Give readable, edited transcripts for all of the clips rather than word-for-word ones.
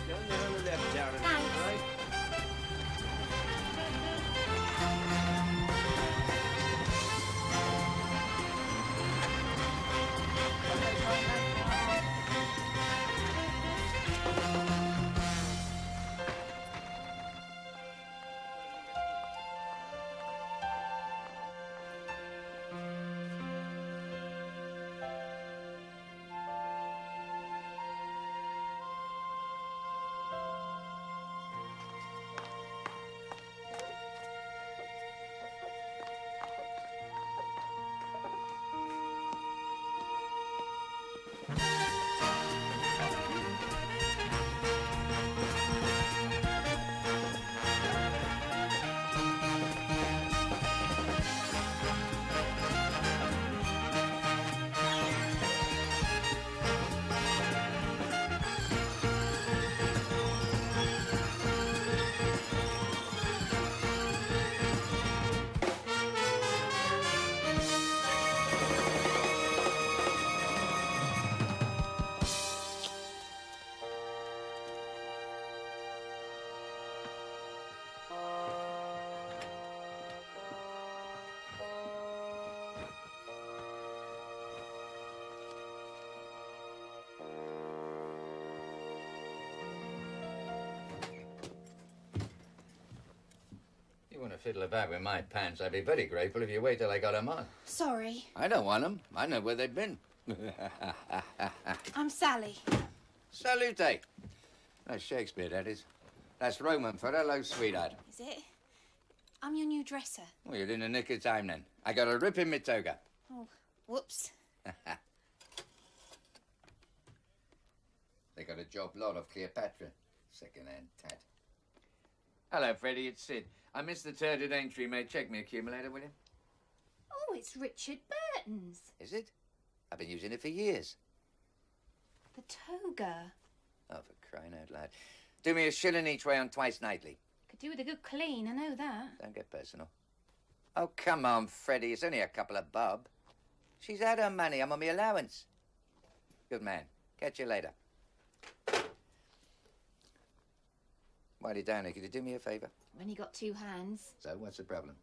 Go on the left, Darren. Thanks. All right? You want to fiddle about with my pants, I'd be very grateful if you wait till I got 'em on. Sorry. I don't want 'em. I know where they've been. I'm Sally. Salute. That's Shakespeare, that is. That's Roman for hello, sweetheart. Is it? I'm your new dresser. Well, you're in the nick of time, then. I got a rip in my toga. Oh, whoops. They got a job lot of Cleopatra. Second-hand tat. Hello, Freddie, it's Sid. I missed the turd at Aintree. May check me accumulator, will you? Oh, it's Richard Burton's. Is it? I've been using it for years. The toga. Oh, for crying out loud. Do me a shilling each way on twice nightly. Could do with a good clean, I know that. Don't get personal. Oh, come on, Freddie. It's only a couple of bob. She's had her money. I'm on my allowance. Good man. Catch you later. While you're down there, could you do me a favour? I've only got 2 hands. So, what's the problem?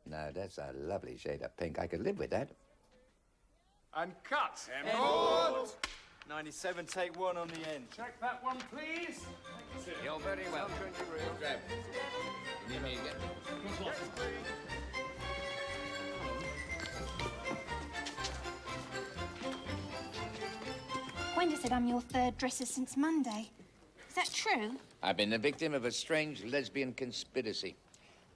No, that's a lovely shade of pink. I could live with that. And cut. Board. 97, take 1 on the end. Check that one, please. You're very welcome. Good job. You need me again? Gwenda said I'm your 3rd dresser since Monday. Is that true? I've been the victim of a strange lesbian conspiracy.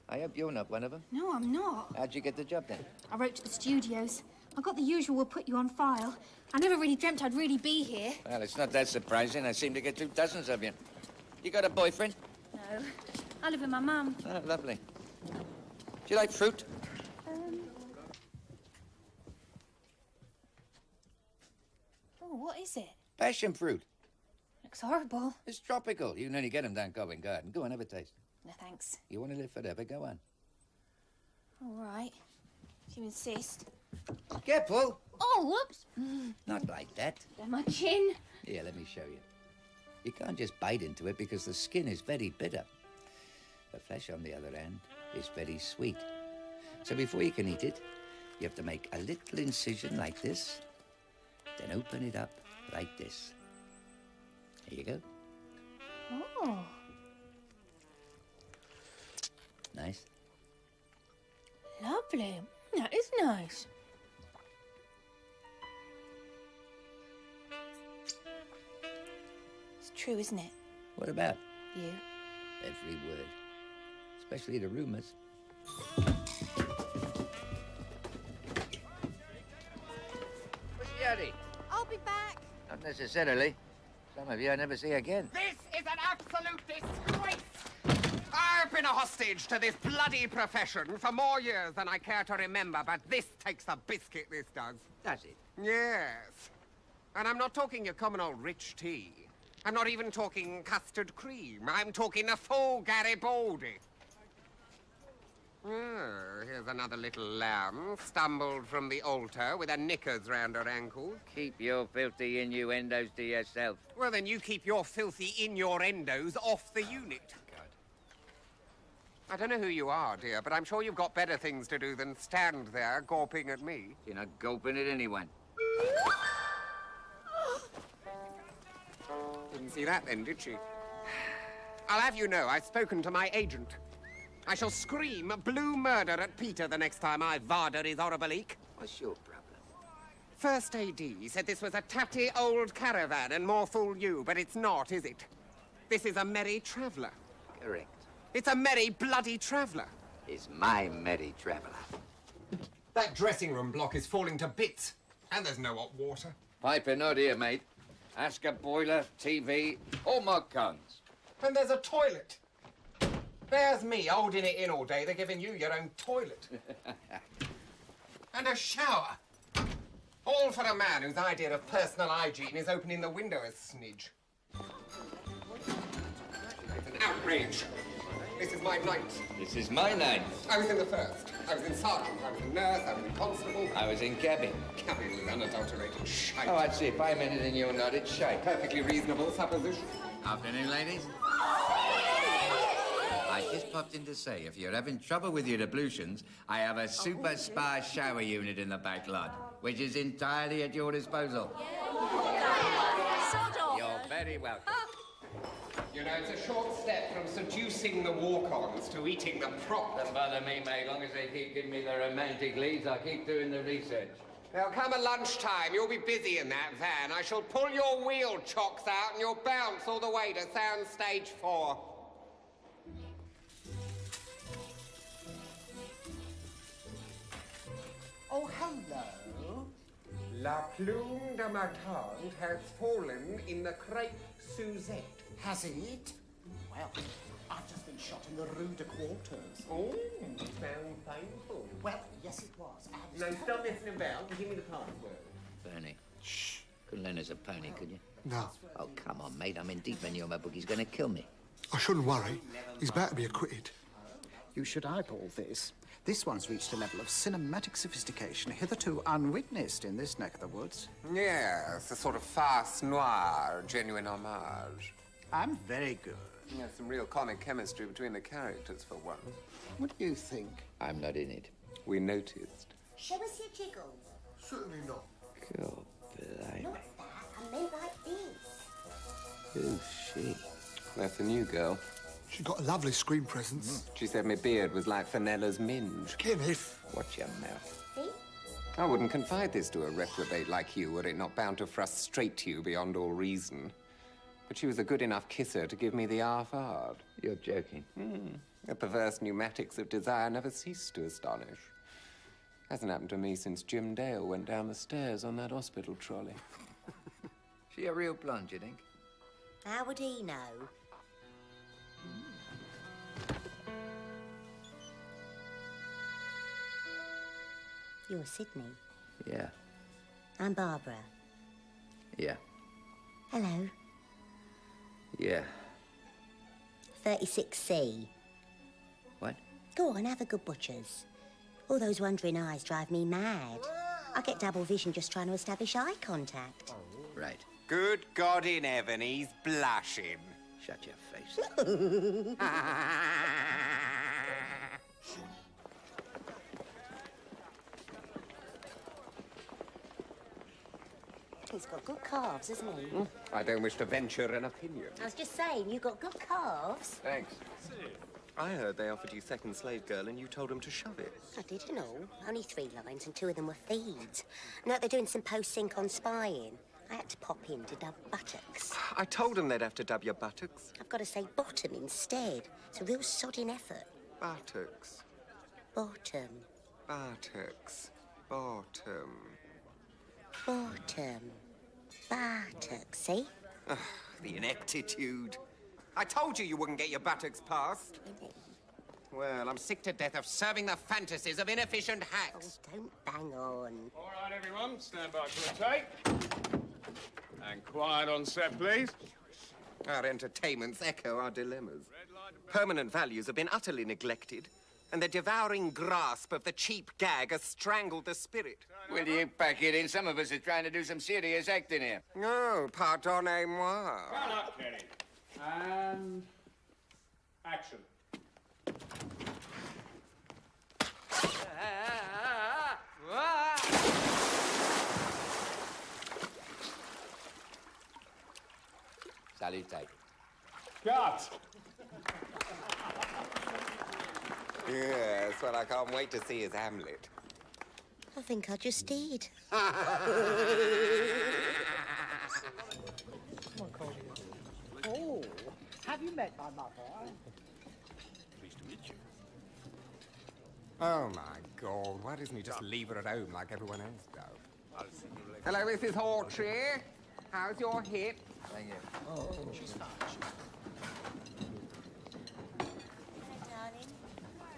I hope you're not one of them. No, I'm not. How'd you get the job, then? I wrote to the studios. I got the usual "we'll put you on file." I never really dreamt I'd really be here. Well, it's not that surprising. I seem to get 2 dozens of you. You got a boyfriend? No. I live with my mum. Oh, lovely. Do you like fruit? Oh, what is it? Passion fruit. Looks horrible. It's tropical. You can only get them down Covent Garden. Go on, have a taste. No, thanks. You want to live forever? Go on. All right. If you insist. Careful. Oh, whoops. Not like that. Down my chin. Here, let me show you. You can't just bite into it because the skin is very bitter. The flesh, on the other hand, is very sweet. So before you can eat it, you have to make a little incision like this, then open it up like this. Here you go. Oh. Nice. Lovely. That is nice. It's true, isn't it? What about? You. Every word. Especially the rumours. Where's Yadi? I'll be back. Not necessarily. Some of you I never see again. This is an absolute disgrace! I've been a hostage to this bloody profession for more years than I care to remember, but this takes the biscuit, this does. Does it? Yes. And I'm not talking your common old rich tea. I'm not even talking custard cream. I'm talking a full Garibaldi. Oh, here's another little lamb, stumbled from the altar with her knickers round her ankles. Keep your filthy innuendos to yourself. Well, then you keep your filthy innuendos off the unit. I don't know who you are, dear, but I'm sure you've got better things to do than stand there gawping at me. You're not gulping at anyone. Didn't see that then, did she? I'll have you know, I've spoken to my agent. I shall scream blue murder at Peter the next time I varder his horrible eek. What's your problem? First AD said this was a tatty old caravan and more fool you, but it's not, is it? This is a merry traveller. Correct. It's a merry bloody traveller. It's my merry traveller. That dressing room block is falling to bits, and there's no hot water. Piper not here, mate. Ask a boiler, TV, all my guns. And there's a toilet. There's me holding it in all day. They're giving you your own toilet. And a shower. All for a man whose idea of personal hygiene is opening the window a snidge. It's an outrage. This is my night. This is my night. I was in the first. I was in sergeant. I was in nurse. I was in constable. I was in cabin. Cabin with unadulterated shite. Oh, I'd say 5 minutes and you'll nod. It's shite. Perfectly reasonable supposition. Afternoon, ladies. I just popped in to say, if you're having trouble with your ablutions, I have a super spa shower unit in the back lot, which is entirely at your disposal. You're very welcome. You know, it's a short step from seducing the walk-ons to eating the prop. Don't bother me, mate. As long as they keep giving me the romantic leads, I'll keep doing the research. There'll come a lunchtime. You'll be busy in that van. I shall pull your wheel chocks out and you'll bounce all the way to sound stage 4. Oh, hello. La plume de ma tante has fallen in the crepe Suzette. Has it? Well, I've just been shot in the Rue de Quarters. Oh, sounds painful. Well, yes, it was. And Now stop messing about and give me the password. Bernie. Shh. Couldn't lend us a pony, could you? No, Oh, come on, mate. I'm in deep in my book. He's going to kill me. I shouldn't worry. He's about to be acquitted. you should eyeball this. This one's reached a level of cinematic sophistication hitherto unwitnessed in this neck of the woods. Yes, a sort of farce noir, genuine homage. I'm very good. There's some real comic chemistry between the characters for once. What do you think? I'm not in it. We noticed. Show us your jiggles. Certainly not. God, blimey. Not that, I meant like this. Who's she? That's the new girl. She got a lovely screen presence. She said my beard was like Fenella's minge. Kenneth. Watch your mouth. See? I wouldn't confide this to a reprobate like you were it not bound to frustrate you beyond all reason. But she was a good enough kisser to give me the half-hard. You're joking. The perverse pneumatics of desire never cease to astonish. Hasn't happened to me since Jim Dale went down the stairs on that hospital trolley. She a real blonde, you think? How would he know? You're Sydney. Yeah. I'm Barbara. Yeah. Hello. Yeah. 36C. What? Go on, have a good butcher's. All those wandering eyes drive me mad. I get double vision just trying to establish eye contact. Right. Good God in heaven, he's blushing. Shut your face. He's got good calves, hasn't he? I don't wish to venture an opinion. I was just saying, you got good calves. Thanks. I heard they offered you second slave girl and you told them to shove it. I didn't know. Only 3 lines and 2 of them were feeds. No, they're doing some post-sync on spying. I had to pop in to dub buttocks. I told them they'd have to dub your buttocks. I've got to say bottom instead. It's a real sodding effort. Buttocks. Bottom. Buttocks. Bottom. Bottom. Buttocks, see? The ineptitude. I told you you wouldn't get your buttocks past. Well, I'm sick to death of serving the fantasies of inefficient Oh, hacks. don't bang on. All right, everyone, stand by for a take. And quiet on set, please. Our entertainments echo our dilemmas. Permanent values have been utterly neglected. And the devouring grasp of the cheap gag has strangled the spirit. Will you pack it in? Some of us are trying to do some serious acting here. Oh, pardonnez-moi. Run up, Kenny. And... action. Salutate. Cut! Yes, well, I can't wait to see his Hamlet. I think I just did. Oh, have you met my mother? Oh, my God. Why doesn't he just leave her at home like everyone else does? Hello, Mrs. Hawtree. How's your hip? Thank you. Hello, darling.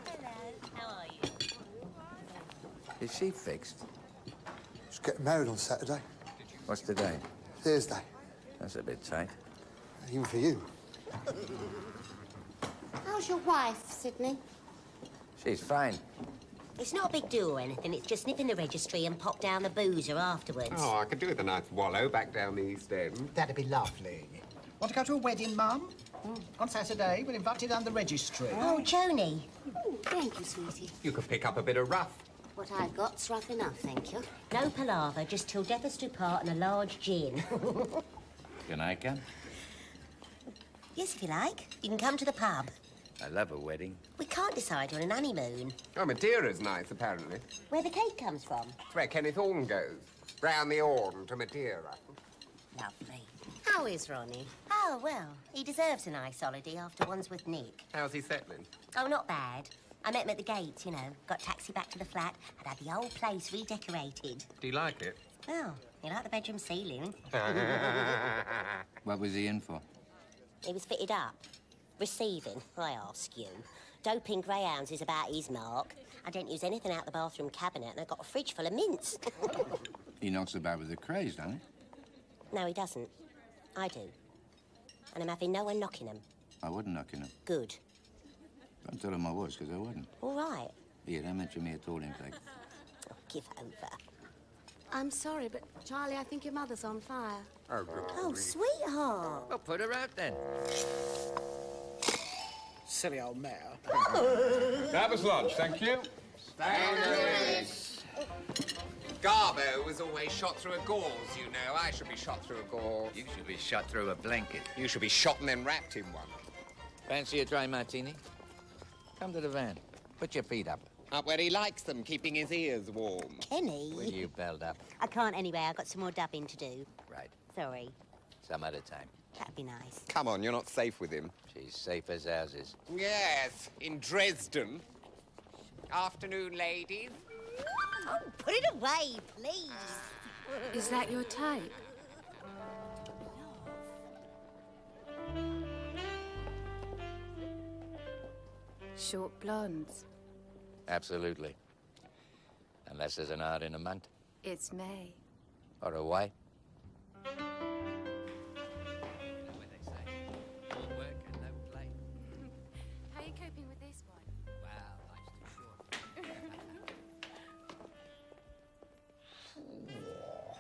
Hello. How are you? Is she fixed? She's getting married on Saturday. What's today? Thursday. That's a bit tight. Even for you. How's your wife, Sydney? She's fine. It's not a big do or anything. It's just nip in the registry and pop down the boozer afterwards. Oh, I could do with a nice wallow back down the East End. That'd be lovely. Want to go to a wedding, Mum? On Saturday, we're invited down the registry. Oh, Joni. Oh, thank you, sweetie. You could pick up a bit of rough. What I've got's rough enough, thank you. No palaver, just till death us do part and a large gin. Can I come? Yes, if you like. You can come to the pub. I love a wedding. We can't decide on an honeymoon. Oh, Madeira's nice, apparently. Where the cake comes from. It's where Kenneth Horne goes. Round the Horn to Madeira. Lovely. How is Ronnie? Oh, well, he deserves a nice holiday after one's with Nick. How's he settling? Oh, not bad. I met him at the gates, you know. Got taxi back to the flat and had the whole place redecorated. Do you like it? Well, you like the bedroom ceiling? What was he in for? He was fitted up. Receiving, I ask you. Doping greyhounds is about his mark. I don't use anything out the bathroom cabinet and I've got a fridge full of mints. He knocks about with the craze, doesn't he? No, he doesn't. I do. And I'm having no one knocking him. I wouldn't knock him. Good. Don't tell him I was, because I wouldn't. All right. Here, don't mention me at all, in fact. Oh, give over. I'm sorry, but Charlie, I think your mother's on fire. Oh, good. Oh, sweetheart. Well, put her out then. Silly old mare. That was lunch, thank you. Garbo was always shot through a gauze, you know. I should be shot through a gauze. You should be shot through a blanket. You should be shot and then wrapped in one. Fancy a dry martini? Come to the van. Put your feet up. Up where he likes them, keeping his ears warm. Kenny. Will you belt up? I can't anyway. I've got some more dubbing to do. Right. Sorry. Some other time. That'd be nice. Come on, you're not safe with him. She's safe as houses. Yes, in Dresden. Afternoon, ladies. Oh, put it away, please. Is that your type? Short blondes. Absolutely. Unless there's an hour in a month. It's May. Or a why. How are you coping with this one? Well, life's too short.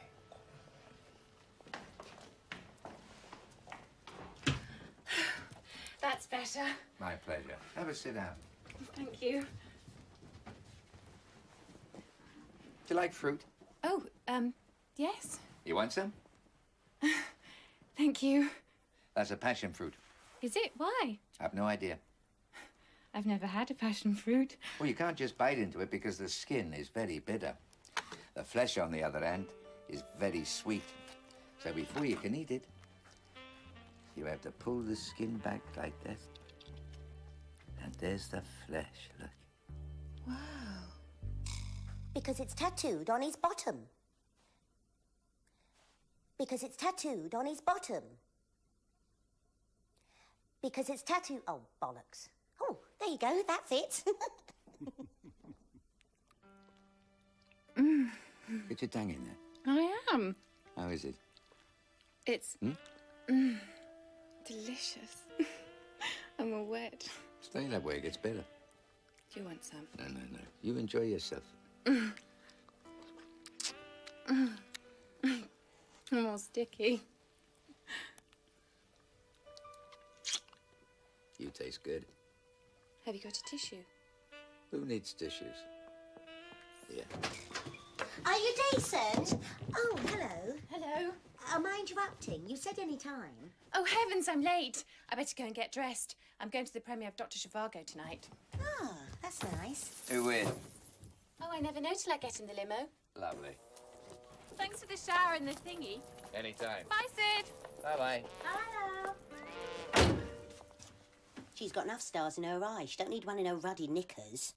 That's better. My pleasure. Have a sit down. Thank you. Do you like fruit? Oh, yes. You want some? Thank you. That's a passion fruit. Is it? Why? I've no idea. I've never had a passion fruit. Well, you can't just bite into it because the skin is very bitter. The flesh, on the other hand, is very sweet. So before you can eat it, you have to pull the skin back like that. And there's the flesh, look. Wow. Because it's tattooed on his bottom. Because it's tattooed on his bottom. Because it's tattooed... Oh, bollocks. Oh, there you go. That's it. Get your tongue in there. I am. How is it? It's... delicious. I'm all wet. Stay that way, it gets better. Do you want some? No. You enjoy yourself. More sticky. You taste good. Have you got a tissue? Who needs tissues? Yeah. Are you decent? Oh, hello. Hello. Am I interrupting? You said any time. Oh, heavens, I'm late. I better go and get dressed. I'm going to the premiere of Dr. Zhivago tonight. Ah, that's nice. Who with? Oh, I never know till I get in the limo. Lovely. Thanks for the shower and the thingy. Anytime. Bye, Sid. Bye-bye. Hello. She's got enough stars in her eyes. She don't need one in her ruddy knickers.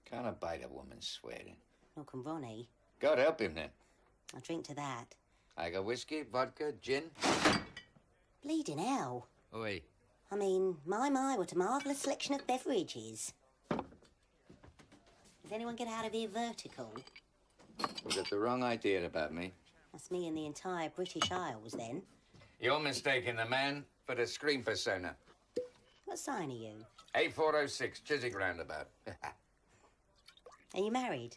Can't abide a woman swearing. Nor can Ronnie. God help him, then. I'll drink to that. I got whiskey, vodka, gin. Bleeding hell. Oi. I mean, my, what a marvellous selection of beverages. Does anyone get out of here vertical? You got the wrong idea about me. That's me and the entire British Isles, then. You're mistaking the man for the screen persona. What sign are you? 8406, Chiswick Roundabout. Are you married?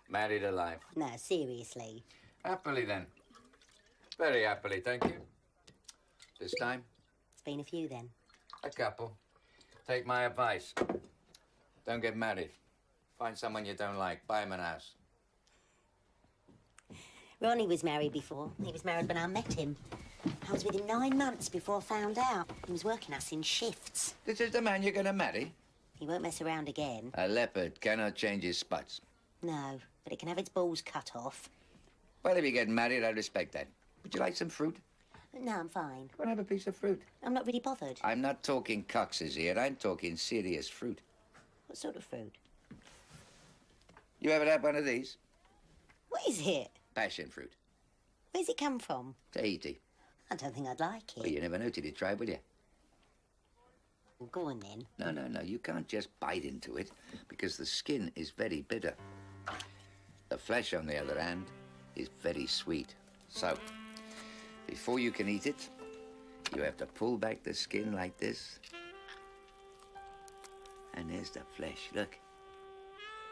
Married alive. No, seriously. Happily, then. Very happily, thank you. This time, It's been a few, then. a couple. Take my advice. Don't get married. Find someone you don't like. Buy him an house. Ronnie was married before. He was married when I met him. I was with him 9 months before I found out. He was working us in shifts. This is the man you're going to marry? He won't mess around again. A leopard cannot change his spots. No, but it can have its balls cut off. Well, if you get married, I respect that. Would you like some fruit? No, I'm fine. Go and have a piece of fruit. I'm not really bothered. I'm not talking coxes here. I'm talking serious fruit. What sort of fruit? You ever had one of these? What is it? Passion fruit. Where's it come from? Tahiti. I don't think I'd like it. Well, you never know till you try, will you? Well, go on, then. No. You can't just bite into it because the skin is very bitter. The flesh, on the other hand, is very sweet. So, before you can eat it, you have to pull back the skin like this. And there's the flesh. Look.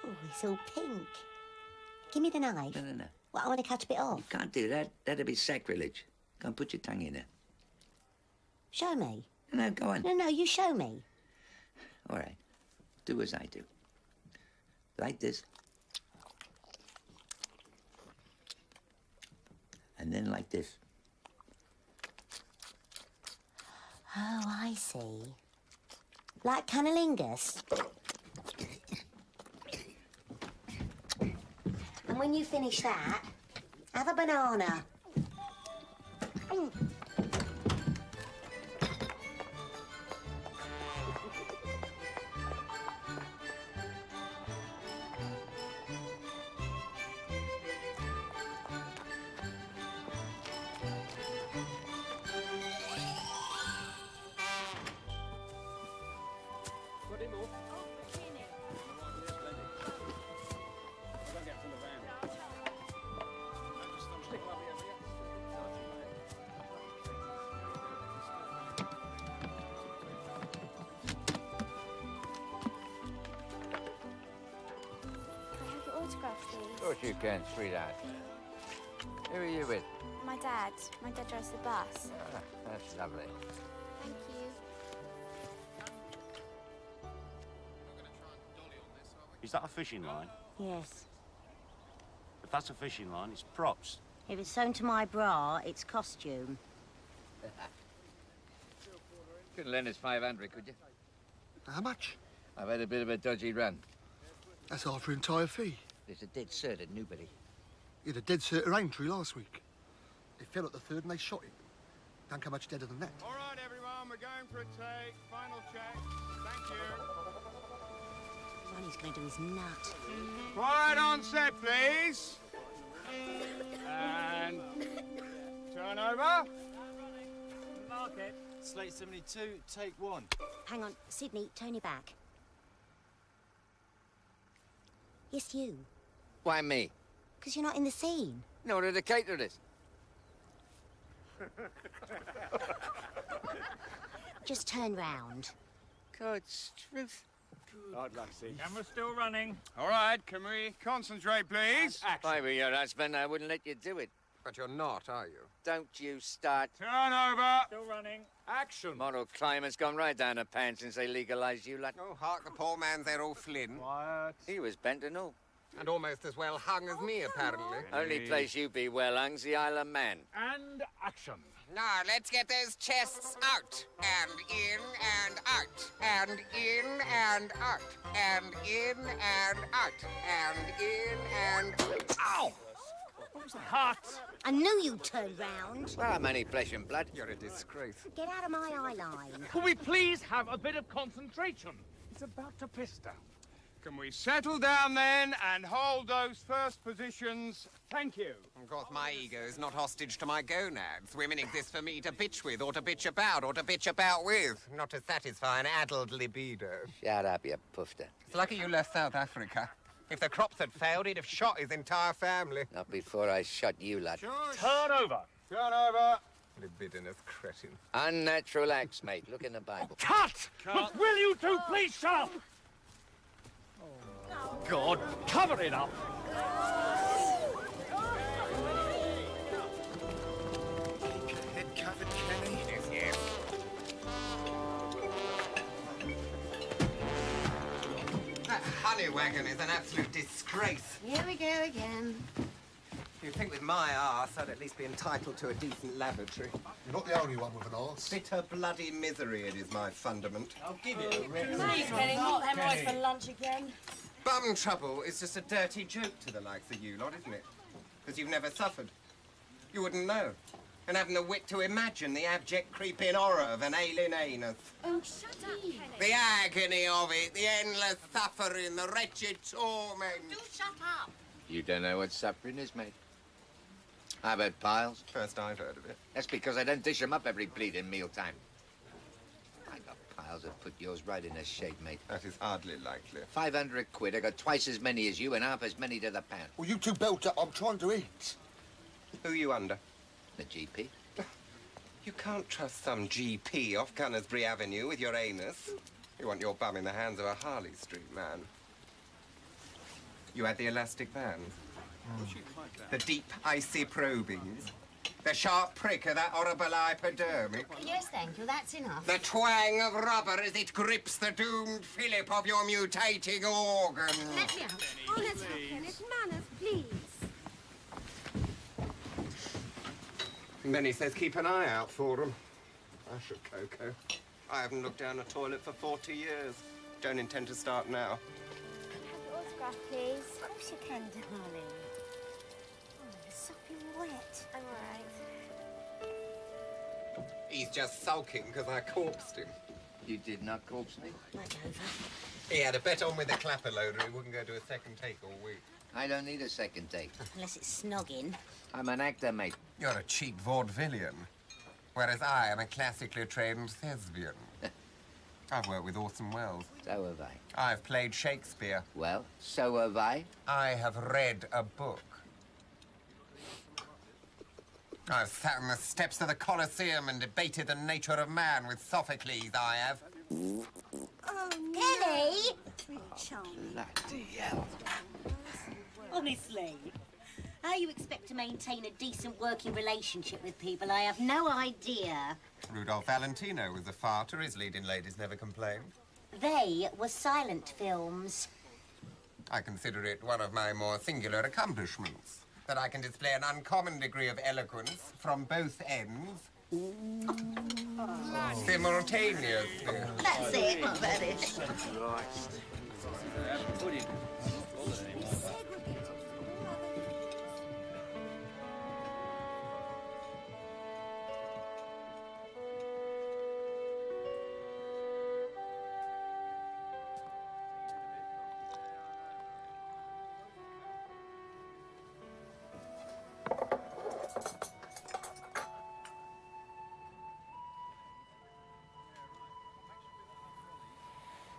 Oh, it's all pink. Give me the knife. No. Well, I want to cut a bit off. You can't do that. That'd be sacrilege. Go and put your tongue in there. Show me. No, go on. No, you show me. All right. Do as I do. Like this. And then like this. Oh, I see. Like cunnilingus. And when you finish that, have a banana. Of course you can, sweetheart. Who are you with? My dad. My dad drives the bus. Ah, that's lovely. Thank you. Is that a fishing line? Yes. If that's a fishing line, it's props. If it's sewn to my bra, it's costume. Couldn't lend us 500, could you? How much? I've had a bit of a dodgy run. That's half your entire fee. There's a dead cert at Newbury. You had a dead cert at Aintree last week. It fell at the third and they shot it. Don't come much deader than that. All right, everyone, we're going for a take. Final check. Thank you. Ronnie's going to do his nut. Quiet on set, please. And turn over. Market. Slate 72, take 1. Hang on, Sydney, turn your back. Yes, you. Why me? Because you're not in the scene. Nor are the caterers. Just turn round. God's truth. Hard luck, see. Camera's still running. All right, can we concentrate, please? If I were your husband, I wouldn't let you do it. But you're not, are you? Don't you start. Turn over. Still running. Action. Moral climate's gone right down the pan since they legalised you lot. Oh, hark, the poor man's Errol Flynn. Quiet. He was bent and all. And almost as well hung as me, apparently. Only place you be well hung's the Isle of Man. And action. Now, let's get those chests out. And in and out. And in and out. And in and out. And in and... Ow! What was the heart? I knew you'd turn round. Well, I'm only flesh and blood. You're a disgrace. Get out of my eye line. Could we please have a bit of concentration? It's about to pista. Can we settle down then and hold those first positions? Thank you. Of course, my ego is not hostage to my gonads. Women exist for me to bitch with, or to bitch about, or to bitch about with, not to satisfy an addled libido. Shut up, you poofter. It's lucky you left South Africa. If the crops had failed, he'd have shot his entire family. Not before I shot you lot. Turn over. Turn over. Libidinous cretin. Unnatural acts, mate. Look in the Bible. Cut! Will you two please shut up? God, cover it up. Head covered, Kenny. Yes, yes. That honey wagon is an absolute disgrace. Here we go again. You'd think with my arse, I'd at least be entitled to a decent lavatory. You're not the only one with an arse. Bitter, bloody misery, it is my fundament. I'll give you a red. Please, Kenny, not hemorrhoids for lunch again. Bum trouble is just a dirty joke to the likes of you lot, isn't it? Because you've never suffered. You wouldn't know. And haven't the wit to imagine the abject creeping horror of an ailing anus. Oh, shut up, Kenny. The agony of it, the endless suffering, the wretched torment. Do shut up. You don't know what suffering is, mate. I've had piles. First I've heard of it. That's because I don't dish 'em up every bleeding mealtime. I got piles that put yours right in a shape, mate. That is hardly likely. 500 quid. I got twice as many as you and half as many to the pound. Well, you two belt up. I'm trying to eat. Who are you under? The GP. You can't trust some GP off Gunnersbury Avenue with your anus. You want your bum in the hands of a Harley Street man. You had the elastic bands. The deep, icy probings. The sharp prick of that horrible hypodermic. Yes, thank you. That's enough. The twang of rubber as it grips the doomed fillip of your mutating organ. Let me out. Oh, let's have Kenneth. Manners, please. And then he says keep an eye out for him. I should, Coco. I haven't looked down a toilet for 40 years. Don't intend to start now. Autograph, please. Of course you can, darling. Oh, you're sopping wet. I'm all right. He's just sulking because I corpsed him. You did not corpse me? Right over. He had a bet on with the clapper loader he wouldn't go to a second take all week. I don't need a second take. Unless it's snogging. I'm an actor, mate. You're a cheap vaudevillian, whereas I am a classically trained thespian. I've worked with Orson Welles. So have I. I've played Shakespeare. Well, so have I. I have read a book. I've sat on the steps of the Colosseum and debated the nature of man with Sophocles, I have. Oh, Kenny! Bloody hell. Honestly, how you expect to maintain a decent working relationship with people, I have no idea. Rudolph Valentino was a farter. His leading ladies never complained. They were silent films. I consider it one of my more singular accomplishments, that I can display an uncommon degree of eloquence from both ends simultaneously. That's it, not that is.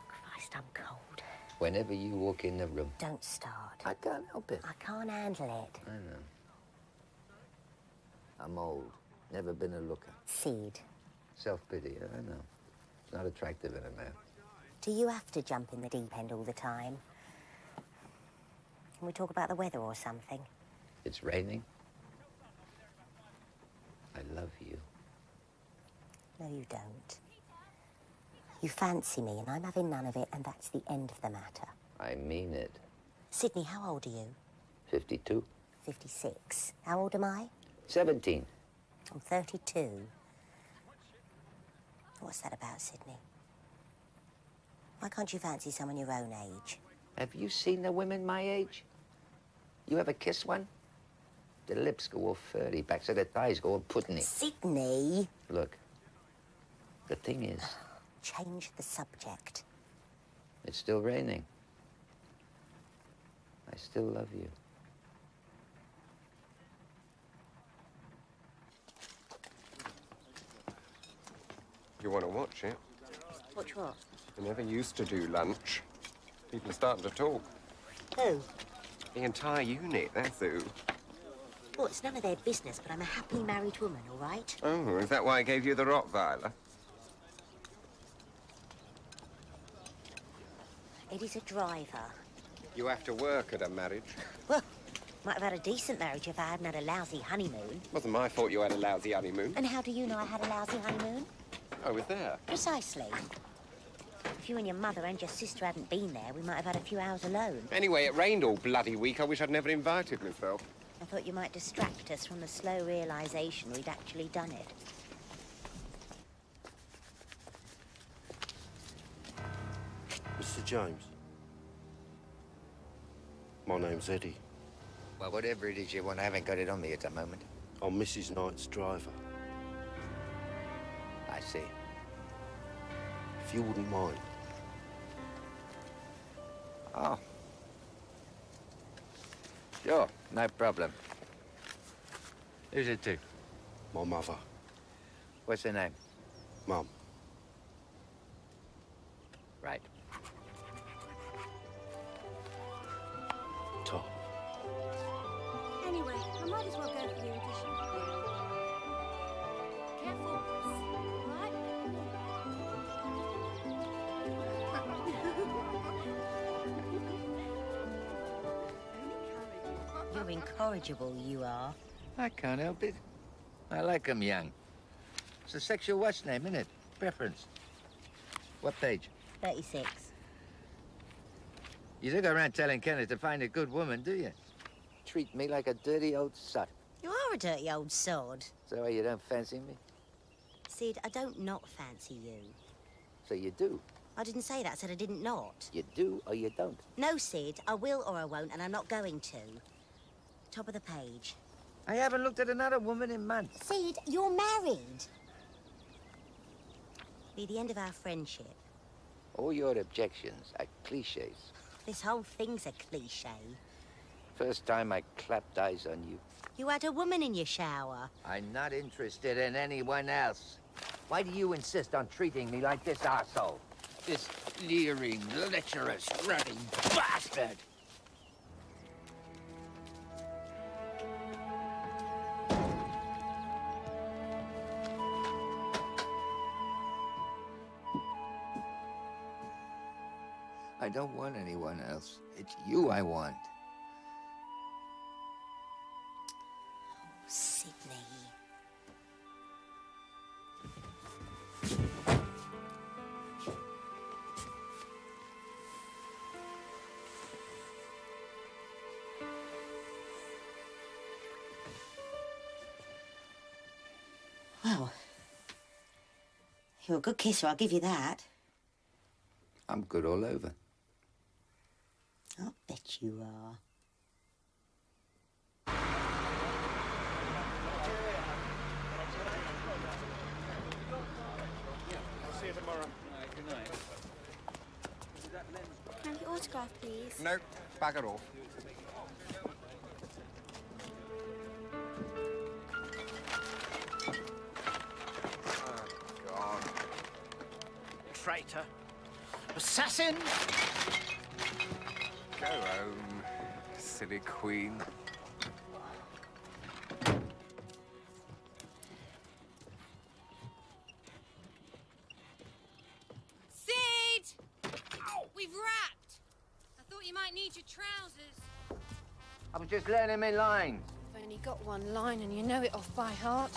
Christ, I'm cold. Whenever you walk in the room. Don't start. I can't help it. I can't handle it. I know. I'm old. Never been a looker. Seed. Self-pity, I know. It's not attractive in a man. Do you have to jump in the deep end all the time? Can we talk about the weather or something? It's raining. I love you. No, you don't. You fancy me, and I'm having none of it, and that's the end of the matter. I mean it. Sydney, how old are you? 52. 56. How old am I? 17. I'm 32. What's that about, Sydney? Why can't you fancy someone your own age? Have you seen the women my age? You ever kiss one? The lips go all furry, backs of the thighs go all puddiny. Sydney! Look, the thing is... Change the subject. It's still raining. I still love you. You want to watch it? Watch what? They never used to do lunch. People are starting to talk. Who? The entire unit, they're through. Well, it's none of their business, but I'm a happily married woman, all right? Oh, is that why I gave you the Rottweiler? Eddie's a driver. You have to work at a marriage. Well, might have had a decent marriage if I hadn't had a lousy honeymoon. Wasn't my fault you had a lousy honeymoon. And how do you know I had a lousy honeymoon? I was there. Precisely. If you and your mother and your sister hadn't been there, we might have had a few hours alone. Anyway, it rained all bloody week. I wish I'd never invited myself. I thought you might distract us from the slow realisation we'd actually done it. Mr. James. My name's Eddie. Well, whatever it is you want, I haven't got it on me at the moment. I'm Mrs. Knight's driver. I see. If you wouldn't mind. Oh. Sure, no problem. Who's it to? My mother. What's her name? Mum. Right. Tom. Anyway, I might as well go for the audition. Careful. Right? You're incorrigible, you are. I can't help it. I like 'em young. It's a sexual what's name, isn't it? Preference. What page? 36. You don't go around telling Kenneth to find a good woman, do you? Treat me like a dirty old sot. You are a dirty old sod. So you don't fancy me? Sid, I don't not fancy you. So you do? I didn't say that. I said I didn't not. You do or you don't? No, Sid. I will or I won't, and I'm not going to. Top of the page. I haven't looked at another woman in months. Sid, you're married. Be the end of our friendship. All your objections are cliches. This whole thing's a cliche. First time I clapped eyes on you. You had a woman in your shower. I'm not interested in anyone else. Why do you insist on treating me like this arsehole? This leering, lecherous, running bastard! I don't want anyone else. It's you I want. Sydney. Well, you're a good kisser, I'll give you that. I'm good all over. I'll bet you are. See you tomorrow. Good night. Can I have your autograph, please? No, bugger off. Oh, God. Traitor. Assassin! Go home, silly queen. Sid! you might need your trousers. I was just learning my lines. I've only got one line and you know it off by heart.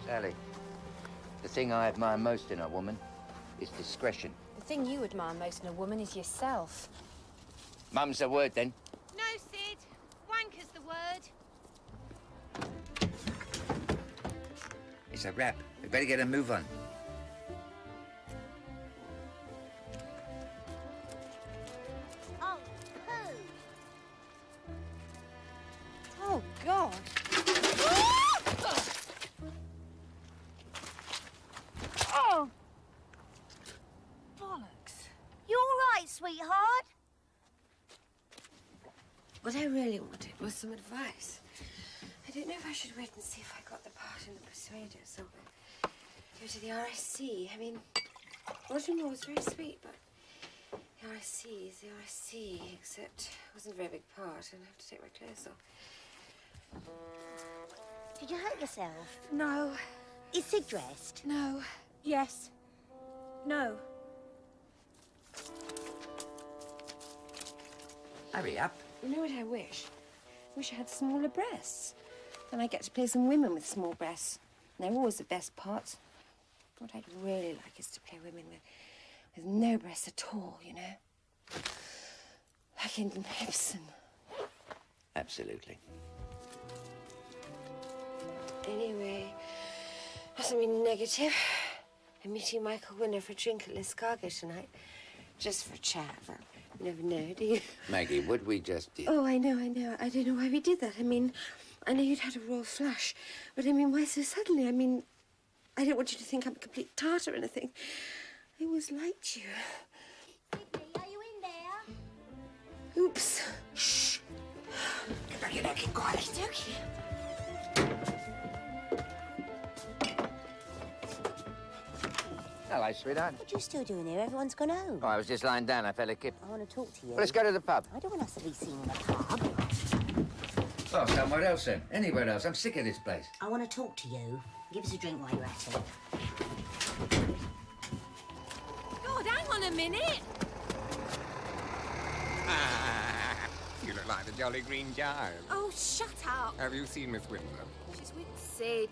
Sally, the thing I admire most in a woman is discretion. The thing you admire most in a woman is yourself. Mum's the word, then. No, Sid. Wanker's the word. It's a wrap. We better get a move on. Oh, poo. Oh, God. Oh! Bollocks. You all right, sweetheart? What I really wanted was some advice. I don't know if I should wait and see if I got the part in The Persuaders or go to the RSC. I mean, Baltimore was very sweet, but the RSC is the RSC, except it wasn't a very big part, and I have to take my clothes off. Did you hurt yourself? No. Is Sid dressed? No. Yes. No. Hurry up. You know what I wish? I wish I had smaller breasts. Then I get to play some women with small breasts. And they're always the best parts. What I'd really like is to play women with no breasts at all, you know? Like in Ibsen. Absolutely. Anyway, mustn't be negative. I'm meeting Michael Winner for a drink at Liscargo tonight. Just for a chat, but you never know, do you? Maggie, what we just did. Oh, I know. I don't know why we did that. I mean, I know you'd had a royal flush, but I mean, why so suddenly? I mean, I don't want you to think I'm a complete tart or anything. I always liked you. Sydney, are you in there? Oops. Shh. Get back in there, keep quiet. Okay. Hello, sweetheart. What are you still doing here? Everyone's gone home. Oh, I was just lying down. I fell a kip. I want to talk to you. Well, let's go to the pub. I don't want us to be seen in a pub. Oh, somewhere else then. Anywhere else. I'm sick of this place. I want to talk to you. Give us a drink while you're at it. God, hang on a minute. You look like the Jolly Green Giant. Oh, shut up. Have you seen Miss Winslow? She's with Sid.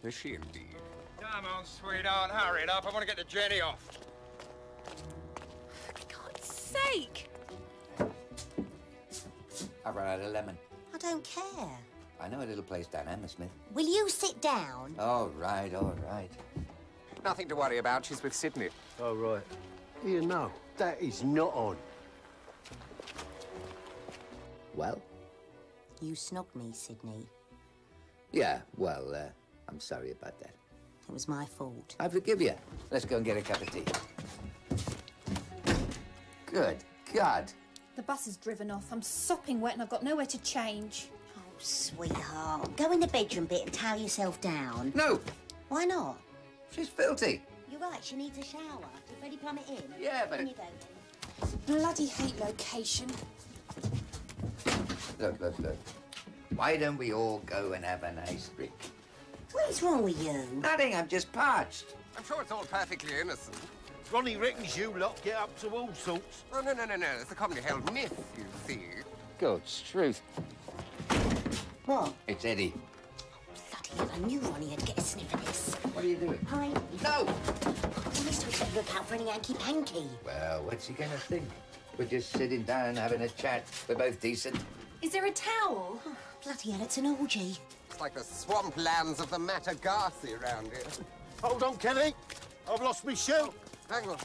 Is she indeed? Come on, sweetheart, hurry it up. I want to get the Jenny off. For God's sake. I've run out of lemon. I don't care. I know a little place down Hammersmith. Will you sit down? All right, all right. Nothing to worry about. She's with Sydney. Oh, right. You know, that is not on. Well? You snogged me, Sydney. Yeah, well, I'm sorry about that. It was my fault. I forgive you. Let's go and get a cup of tea. Good God. The bus has driven off. I'm sopping wet and I've got nowhere to change. Oh, sweetheart. Go in the bedroom bit and towel yourself down. No! Why not? She's filthy. You're right, she needs a shower. Did Freddie plumb it in? Yeah, but... In you go, then. Bloody hate location. Look. Why don't we all go and have a nice drink? What is wrong with you? Nothing, I'm just parched. I'm sure it's all perfectly innocent. Ronnie reckons you lot get up to all sorts. Oh, no. It's a commonly held myth, you see. God's truth. What? It's Eddie. Bloody hell, I knew Ronnie would get a sniff of this. What are you doing? Hi. No! Promise to look out for any hanky-panky. Well, what's he gonna think? We're just sitting down having a chat. We're both decent. Is there a towel? Oh, bloody hell, it's an orgy. It's like the swamp lands of the Matagassi around here. Hold on, Kenny. I've lost my shoe. Hang on.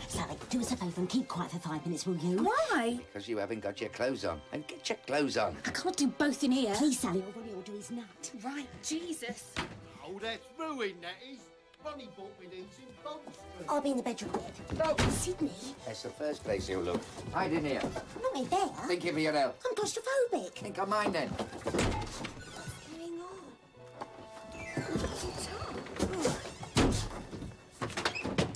Sally, do us a favour and keep quiet for 5 minutes, will you? Why? Because you haven't got your clothes on. And get your clothes on. I can't do both in here. Please, Sally, or Ronnie will do his nut. Right, Jesus. Oh, that's ruined, that is. Ronnie bought me these in Bond Street. I'll be in the bedroom bit. No! Sydney, That's the first place he'll look. Hide in here. not me there. Think of your help. I'm claustrophobic. Think of mine then. What's going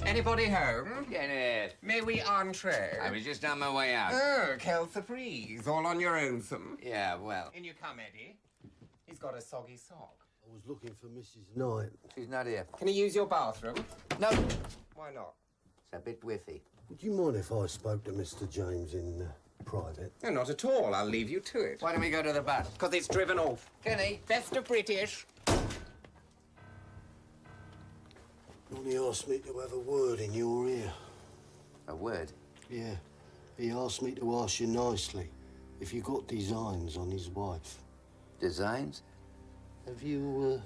on? Anybody home? Kenneth. May we entree? I was just on my way out. Oh, quelle surprise. All on your own, some. Yeah, well. In you come, Eddie. He's got a soggy sock. I was looking for Mrs. Knight. She's not here. Can he use your bathroom? No. Why not? It's a bit whiffy. Would you mind if I spoke to Mr. James in private? No, not at all. I'll leave you to it. Why don't we go to the bus? Because it's driven off. Kenny? Best of British. Ronnie asked me to have a word in your ear. A word? Yeah. He asked me to ask you nicely if you got designs on his wife. Designs? Have you,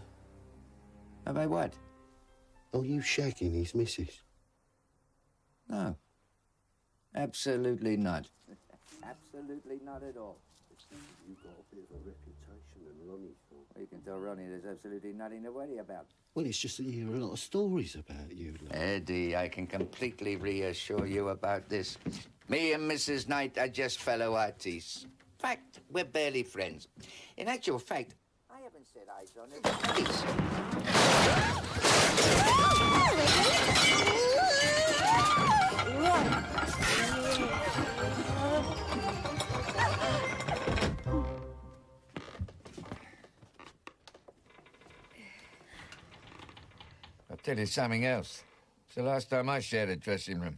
Have I what? Are you shagging his missus? No. Absolutely not. Absolutely not at all. You've got a bit of a reputation, and Ronnie's thought. Well, you can tell Ronnie there's absolutely nothing to worry about. Well, it's just that you hear a lot of stories about you, like. Eddie, I can completely reassure you about this. Me and Mrs. Knight are just fellow artists. Fact, we're barely friends. In actual fact, I haven't set eyes on her I'll tell you something else. It's the last time I shared a dressing room.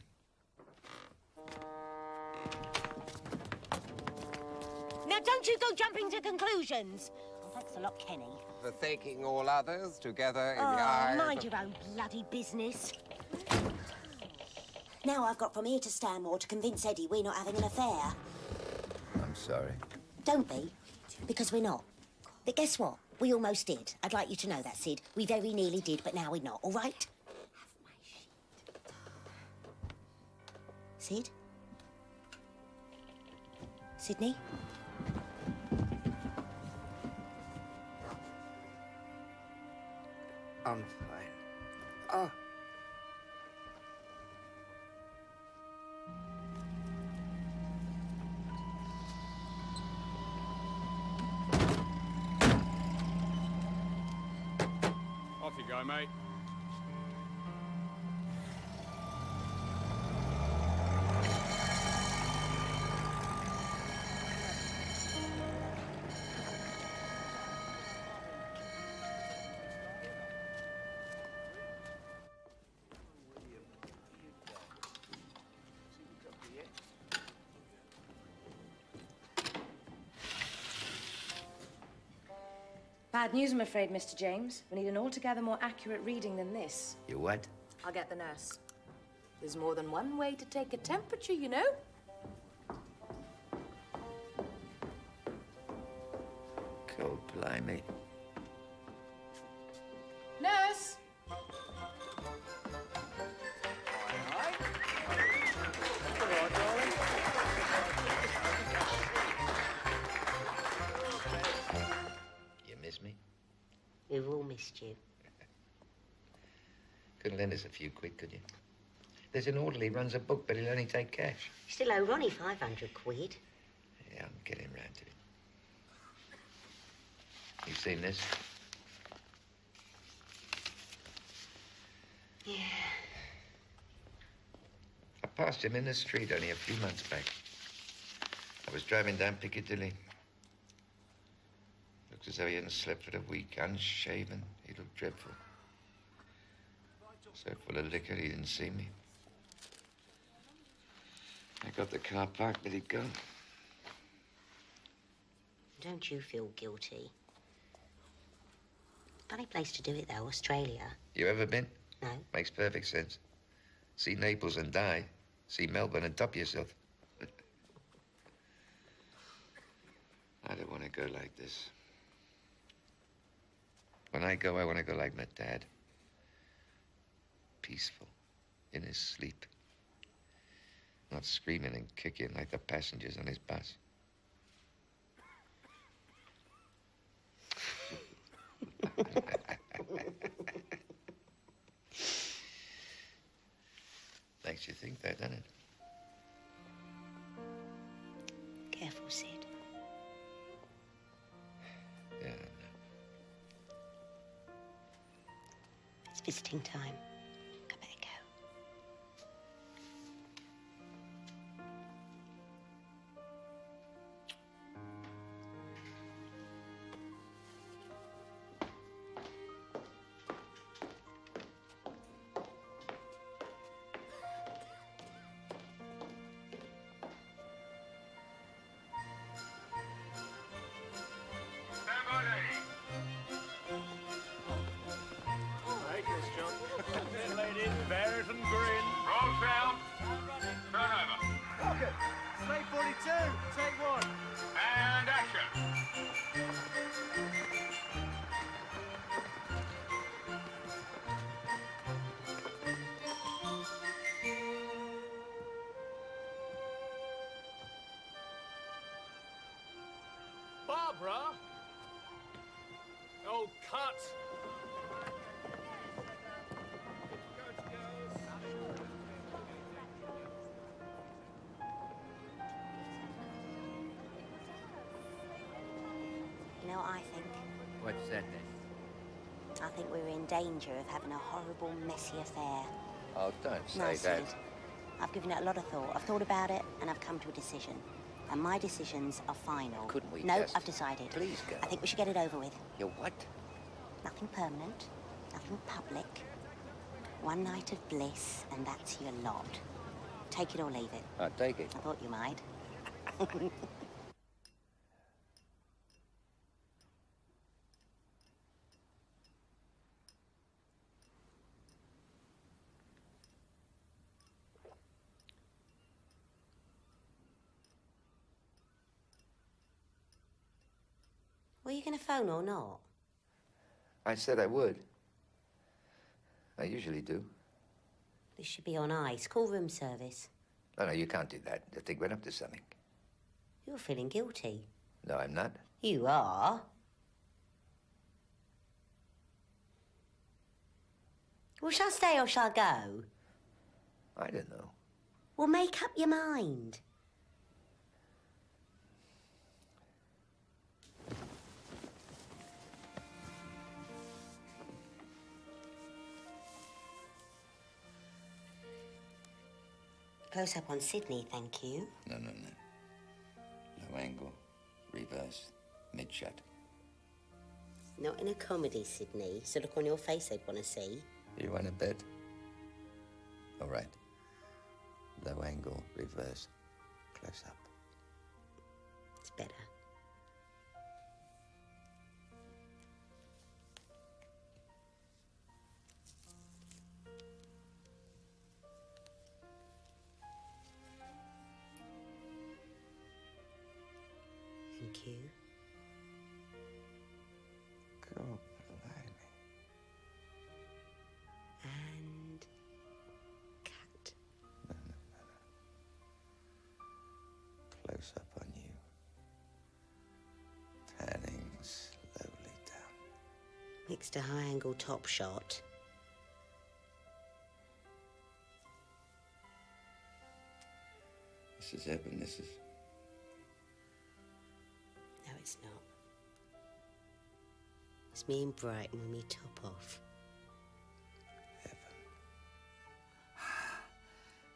Now, don't you go jumping to conclusions. Oh, thanks a lot, Kenny. For thanking all others together in the Oh, eyes mind of... your own bloody business. Now I've got from here to Stanmore to convince Eddie we're not having an affair. I'm sorry. Don't be, because we're not. But guess what? We almost did. I'd like you to know that, Sid. We very nearly did, but now we're not, all right? Sid? Sydney? I'm fine. Oh. Off you go, mate. Bad news, I'm afraid, Mr. James. We need an altogether more accurate reading than this. You what? I'll get the nurse. There's more than one way to take a temperature, you know. God blimey. Nurse! You miss me? We've all missed you. Couldn't lend us a few quid, could you? There's an orderly runs a book, but he'll only take cash. Still owe Ronnie 500 quid. Yeah, I'm getting round to it. You seen this? Yeah. I passed him in the street only a few months back. I was driving down Piccadilly. Looked as though he hadn't slept for a week, unshaven. He looked dreadful. So full of liquor, he didn't see me. I got the car parked, but he'd gone. Don't you feel guilty? Funny place to do it, though, Australia. You ever been? No. Makes perfect sense. See Naples and die. See Melbourne and top yourself. I don't want to go like this. When I go, I want to go like my dad. Peaceful, in his sleep. Not screaming and kicking like the passengers on his bus. Makes you think that, doesn't it? Careful, Sid. Yeah, It's visiting time. I better go. Barbara. Oh, cut. You know what I think? What's that then? I think we're in danger of having a horrible, messy affair. Oh, don't say No, that. Sid. I've given it a lot of thought. I've thought about it, and I've come to a decision. And my decisions are final. Couldn't we No, just- I've decided. Please go. I think we should get it over with. You what? Nothing permanent, nothing public. One night of bliss, and that's your lot. Take it or leave it. I'll take it. I thought you might. Were you going to phone or not? I said I would. I usually do. This should be on ice. Call room service. No, you can't do that. I think we're up to something. You're feeling guilty. No, I'm not. You are. Well, shall I stay or shall I go? I don't know. Well, make up your mind. Close up on Sydney, thank you. No. Low angle, reverse, mid-shot. Not in a comedy, Sydney. It's a look on your face they'd want to see. You want to bet? All right. Low angle, reverse, close up. It's better. Thank you. God blimey. And cut. No. Close up on you. Panning slowly down. Mixed a high-angle top shot. This is heaven, this is... No, it's not. It's me and Brighton with me top off. heaven.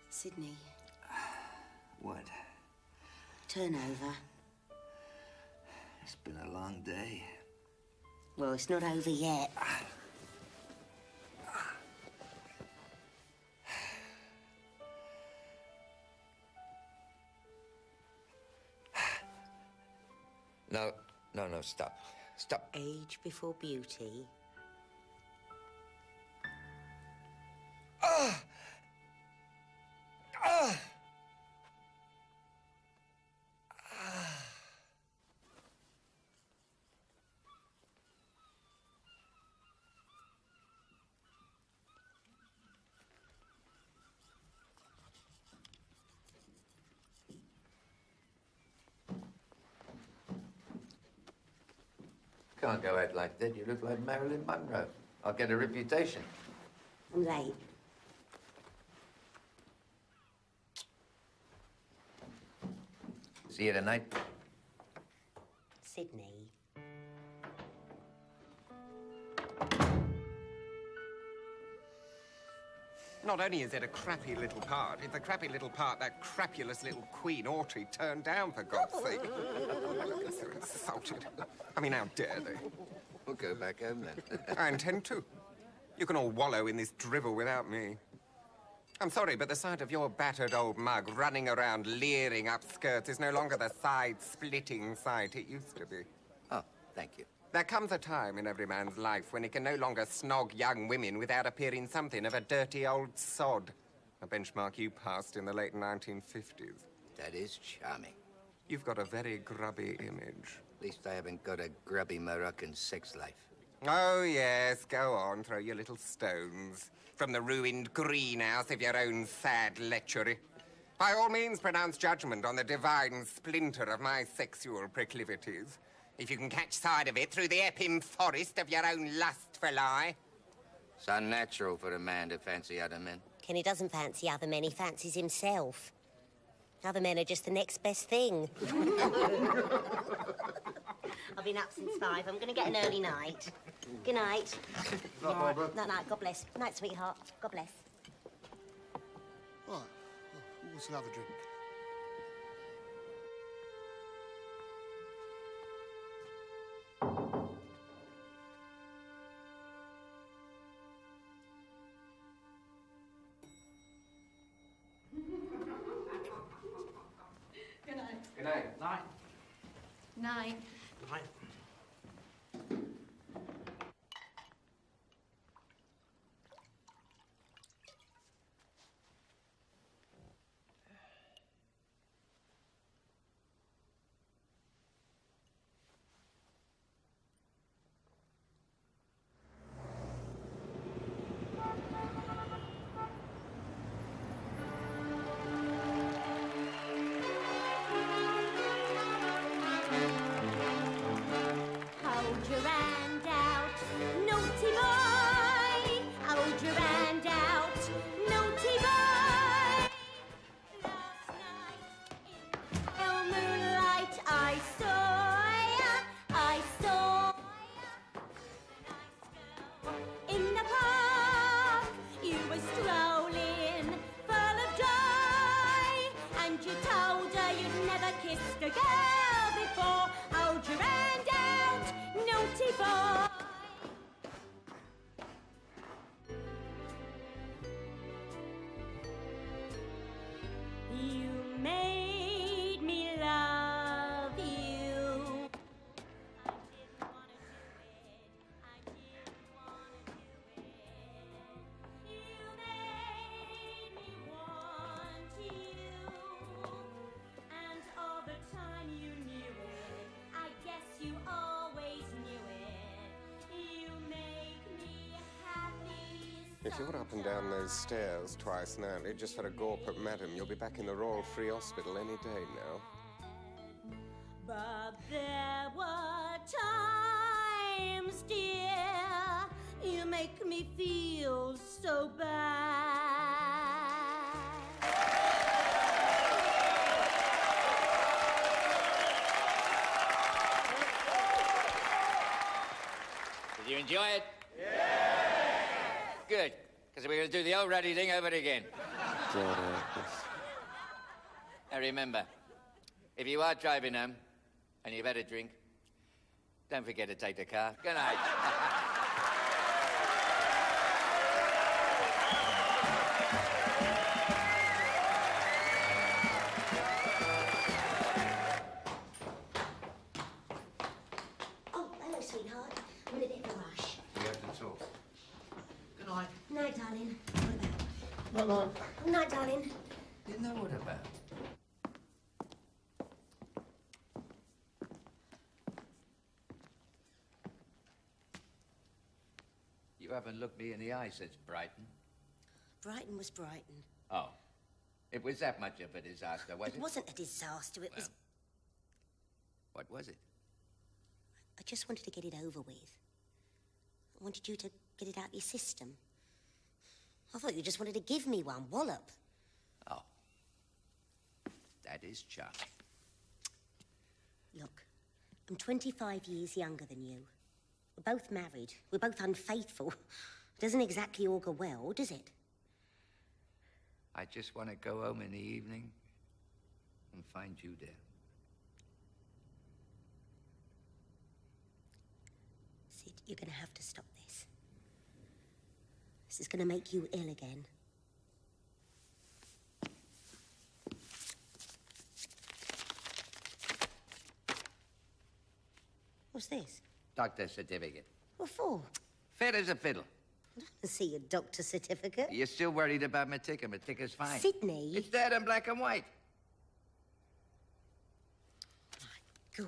Sydney, What? turn over. It's been a long day. Well, it's not over yet. No, stop. Stop. Age before beauty. Can't go out like that. You look like Marilyn Monroe. I'll get a reputation. I'm late. See you tonight. Sydney. Not only is it a crappy little part, it's a crappy little part that crapulous little Queen Autry turned down, for God's sake. I'm so insulted. I mean, how dare they? We'll go back home then. I intend to. You can all wallow in this drivel without me. I'm sorry, but the sight of your battered old mug running around leering up skirts is no longer the side-splitting sight it used to be. Oh, thank you. There comes a time in every man's life when he can no longer snog young women without appearing something of a dirty old sod. A benchmark you passed in the late 1950s. That is charming. You've got a very grubby image. At least I haven't got a grubby Moroccan sex life. Oh, yes, go on, throw your little stones. From the ruined greenhouse of your own sad lechery. By all means, pronounce judgment on the divine splinter of my sexual proclivities. If you can catch sight of it through the epim forest of your own lustful eye. It's unnatural for a man to fancy other men. Kenny doesn't fancy other men, he fancies himself. Other men are just the next best thing. I've been up since 5. I'm going to get an early night. Good night. Night, Barbara. Night. God bless. Night, sweetheart. God bless. Right. Well, what's another drink? Good night. Good night. Night. Night. Night. Hold your hand out, naughty boy. Hold your hand out, naughty boy. Last night in pale moonlight I saw in the park. You were strolling, full of joy, and you told her you'd never kissed a girl before. Hold your hand out, naughty boy. You made me love you. I didn't wanna do it. You made me want you. And all the time you knew it. I guess you always knew it. You make me happy. If you're up and down those stairs twice nightly just for a gawp at Madam, you'll be back in the Royal Free Hospital any day now. But there were times, dear, you make me feel so bad. Did you enjoy it? Yeah! Good, because we're going to do the old ruddy thing over again. Now remember, if you are driving home and you've had a drink, don't forget to take the car. Good night. Oh, hello, sweetheart. I'm in a bit of a rush. We have to talk. Good night. Night, darling. What about? Night. Night, darling. You know what about? You haven't looked me in the eye since Brighton. Brighton was Brighton. Oh. It was that much of a disaster, was it? It wasn't a disaster, it was... What was it? I just wanted to get it over with. I wanted you to get it out of your system. I thought you just wanted to give me one wallop. Oh. That is charming. Look, I'm 25 years younger than you. We're both married. We're both unfaithful. Doesn't exactly augur well, does it? I just want to go home in the evening and find you there. Sid, you're going to have to stop this. This is going to make you ill again. What's this? Doctor's certificate. What for? Fit as a fiddle. I don't want to see your doctor's certificate. You're still worried about my ticker. My ticker's fine. Sydney? It's there in black and white. God.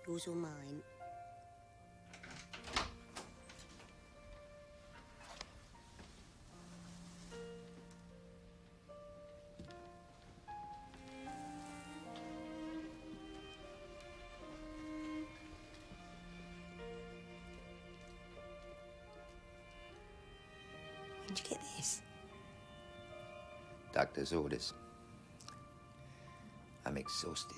Yours or mine? When'd you get this? Doctor's orders. I'm exhausted.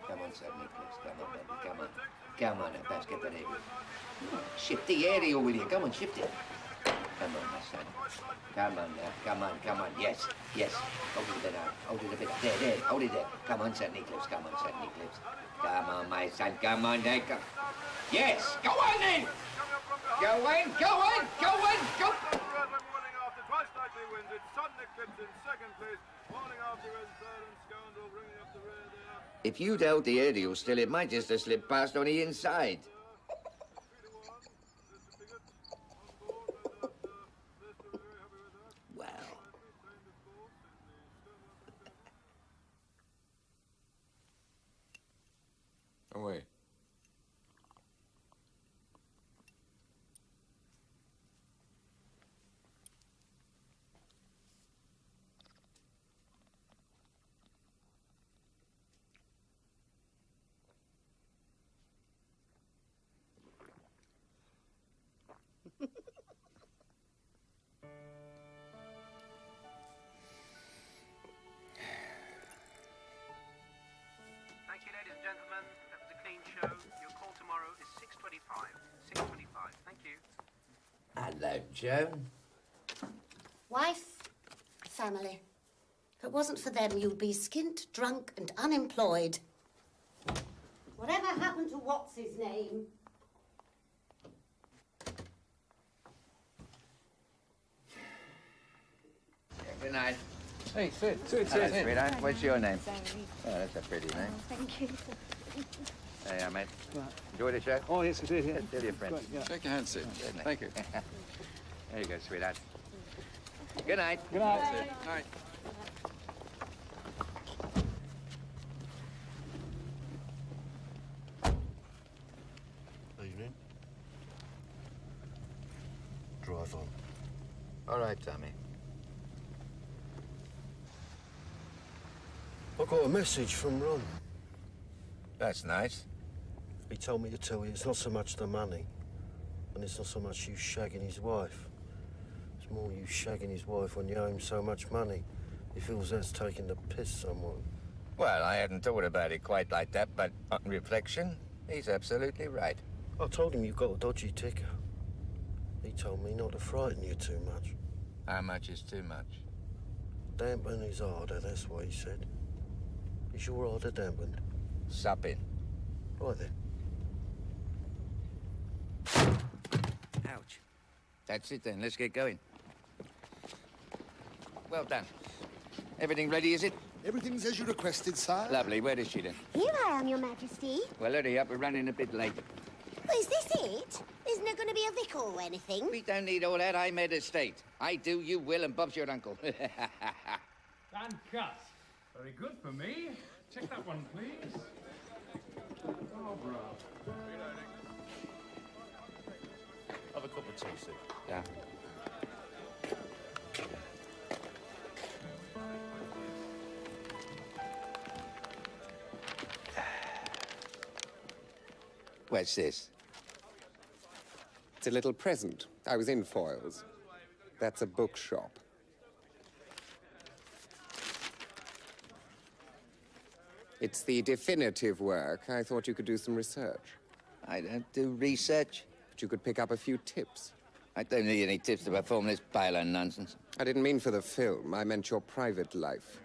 Come on, Sir Nicholas. Come on, baby. Come on. Come on, now, get that aerial. Shift the aerial with you. Come on, shift it. Come on, my son. Come on now. Come on. Yes. Hold it a bit out. Hold it a bit. There. Hold it there. Come on, Sir Nicholas. Come on, my son. Come on, there. Come. Yes. Go on then. Go on. Twice nightly wins it. Sudden Eclipse in second place. Morning after is third and Scoundrel bringing up the rear there. If you'd held the aerial still, it might just have slipped past on the inside. Wow. Away. Thank you, ladies and gentlemen. That was a clean show. Your call tomorrow is 6:25. 6:25. Thank you. Hello, Joan. Wife, family. If it wasn't for them, you'd be skint, drunk, and unemployed. Whatever happened to what's his name? Good night. Hey, sit. Hello, sweetheart. What's your name? Oh, that's a pretty name. Thank you. Hey, mate. Enjoy the show? Oh, yes, I did, yeah. Tell your friends. Shake your hand, Sid. Thank you. There you go, sweetheart. Good night. Good night. Night. Evening. Drive on. All right, Tommy. I got a message from Ron. That's nice. He told me to tell you it's not so much the money, and it's not so much you shagging his wife. It's more you shagging his wife when you owe him so much money. He feels that's taking the piss somewhat. Well, I hadn't thought about it quite like that, but on reflection, he's absolutely right. I told him you've got a dodgy ticker. He told me not to frighten you too much. How much is too much? Dampen his ardour, that's what he said. Is your ardour dampened? Supping. Right then. Ouch. That's it then. Let's get going. Well done. Everything ready, is it? Everything's as you requested, sire. Lovely. Where is she then? Here I am, Your Majesty. Well, hurry up. We're running a bit late. Is this it? Isn't there going to be a vicar or anything? We don't need all that. I'm head of state. I do, you will, and Bob's your uncle. And cut. Very good for me. Check that one, please. Oh, bravo. Have a cup of tea, Sid. Yeah. What's this? It's a little present. I was in Foyles. That's a bookshop. It's the definitive work. I thought you could do some research. I don't do research. But you could pick up a few tips. I don't need any tips to perform this pile of nonsense. I didn't mean for the film. I meant your private life.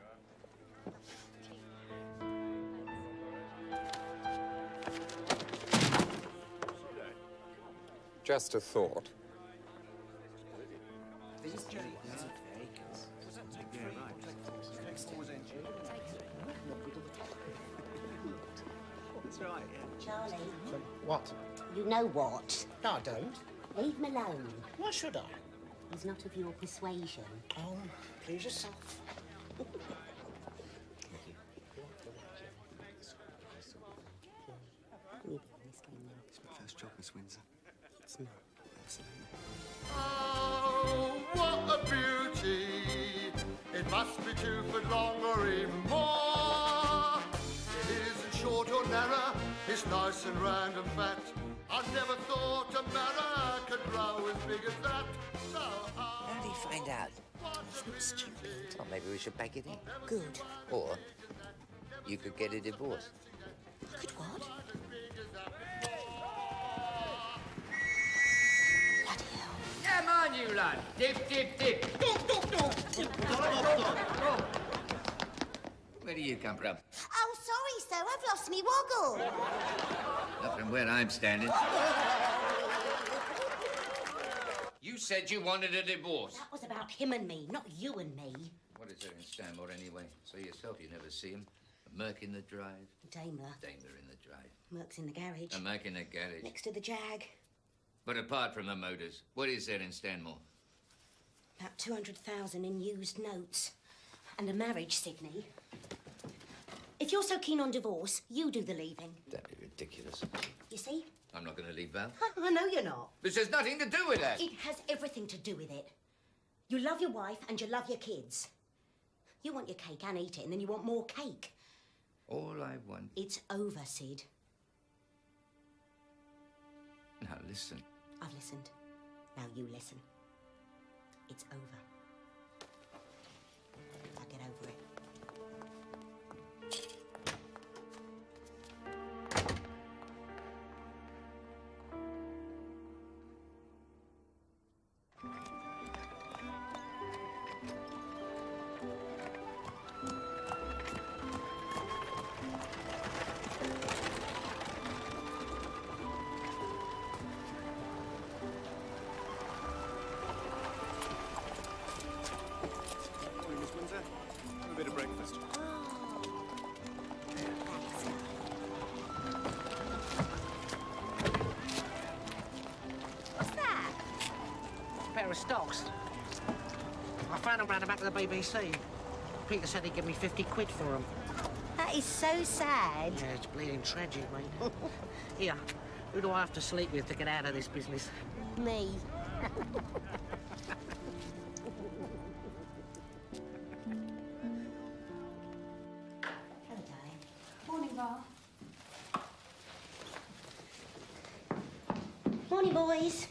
Just a thought. Charlie, What? you know what? No, I don't. Leave him alone. Why should I? He's not of your persuasion. Oh, please yourself. It's my first job, Miss Windsor. It's not. Absolutely. Oh, what a beauty! It must be 2 foot long or even more. It isn't short or narrow, it's nice and round and fat. I never thought a marrow could grow as big as that. So How do you find out? He's not stupid. Oh, maybe we should pack it in. Good. Or you could get a divorce. Good what? Come on, you lot. Dip, dip, dip. Where do you come from? Oh, sorry, sir. I've lost me woggle. Not from where I'm standing. You said you wanted a divorce. That was about him and me, not you and me. What is there in Stanmore anyway? So yourself, you never see him. A Merc in the drive. Daimler. Daimler in the drive. Merc's in the garage. A Merc in the garage. Next to the Jag. But apart from the motors, what is there in Stanmore? About 200,000 in used notes. And a marriage, Sydney. If you're so keen on divorce, you do the leaving. That'd be ridiculous. You see? I'm not going to leave Val. I know you're not. This has nothing to do with that. It has everything to do with it. You love your wife and you love your kids. You want your cake and eat it, and then you want more cake. All I want... It's over, Sid. Now, listen. I've listened. Now you listen. It's over. I'll get over it. A bit of breakfast. What's that? A pair of stocks. I found them round the back of the BBC. Peter said he'd give me 50 quid for them. That is so sad. Yeah, it's bleeding tragic, mate. Here, who do I have to sleep with to get out of this business? Me. Morning, Val. Morning, boys.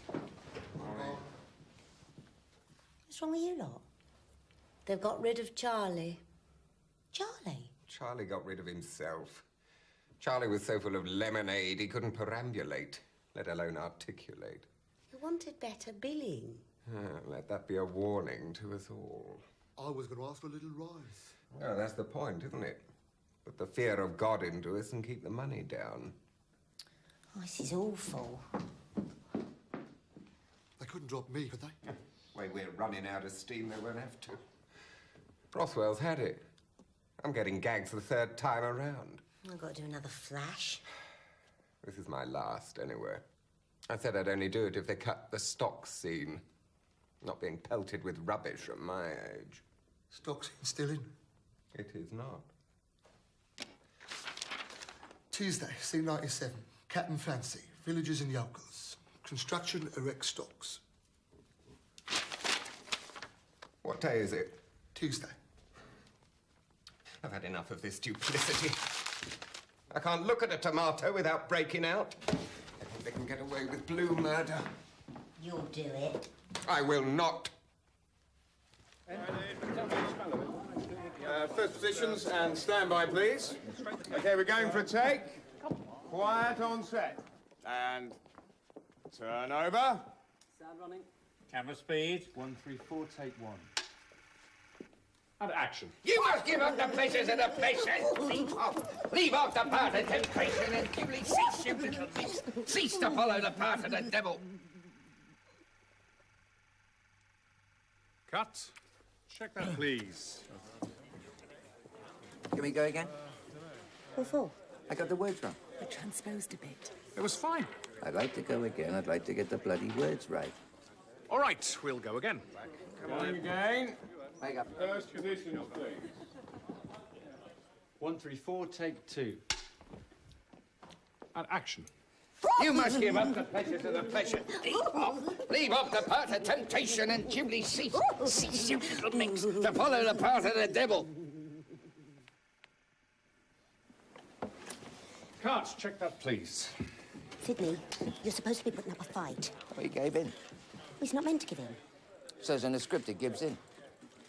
What's wrong with you lot? They've got rid of Charlie. Charlie? Charlie got rid of himself. Charlie was so full of lemonade he couldn't perambulate, let alone articulate. You wanted better billing. Let that be a warning to us all. I was going to ask for a little rise. No, that's the point, isn't it? Put the fear of God into us and keep the money down. Oh, this is awful. They couldn't drop me, could they? When we're running out of steam, they won't have to. Rothwell's had it. I'm getting gagged for the 3rd time around. I've got to do another flash. This is my last, anyway. I said I'd only do it if they cut the stock scene. Not being pelted with rubbish at my age. Stock's still in? It is not. Tuesday, scene 97. Captain Fancy, villagers and yokels. Construction erect stocks. What day is it? Tuesday. I've had enough of this duplicity. I can't look at a tomato without breaking out. I think they can get away with blue murder. You'll do it. I will not. First positions and stand by, please. Okay, we're going for a take. Quiet on set. And turn over. Sound running. Camera speed. 1, 3, 4, take 1. And action. You must give up the pleasures of the pleasure. Leave off the path of temptation and duly cease, you little beast. Cease to follow the path of the devil. Cut. Check that, please. Can we go again? What for? I got the words wrong. I transposed a bit. It was fine. I'd like to go again. I'd like to get the bloody words right. All right, we'll go again. Come on again. Wake up. First position, please. 134, take 2. And action. You must give up the pleasures of the pleasure. Leave off the path of temptation and duly cease. Cease, you little minx, to follow the path of the devil. Cut. Check that, please. Sydney, you're supposed to be putting up a fight. He gave in. He's not meant to give in. Says in the script he gives in.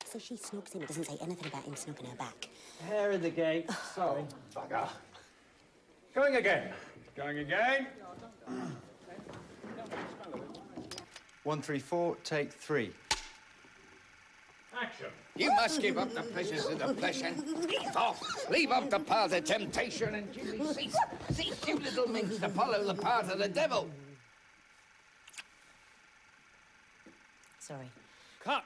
So she snogs him. It doesn't say anything about him snogging her back. Hair in the gate. Sorry. Bugger. Going again. Going again. 134, take 3. Action. You must give up the pleasures of the flesh and leave off. Leave off the path of temptation and duly cease. Cease, you little minx, to follow the path of the devil. Sorry. Cut.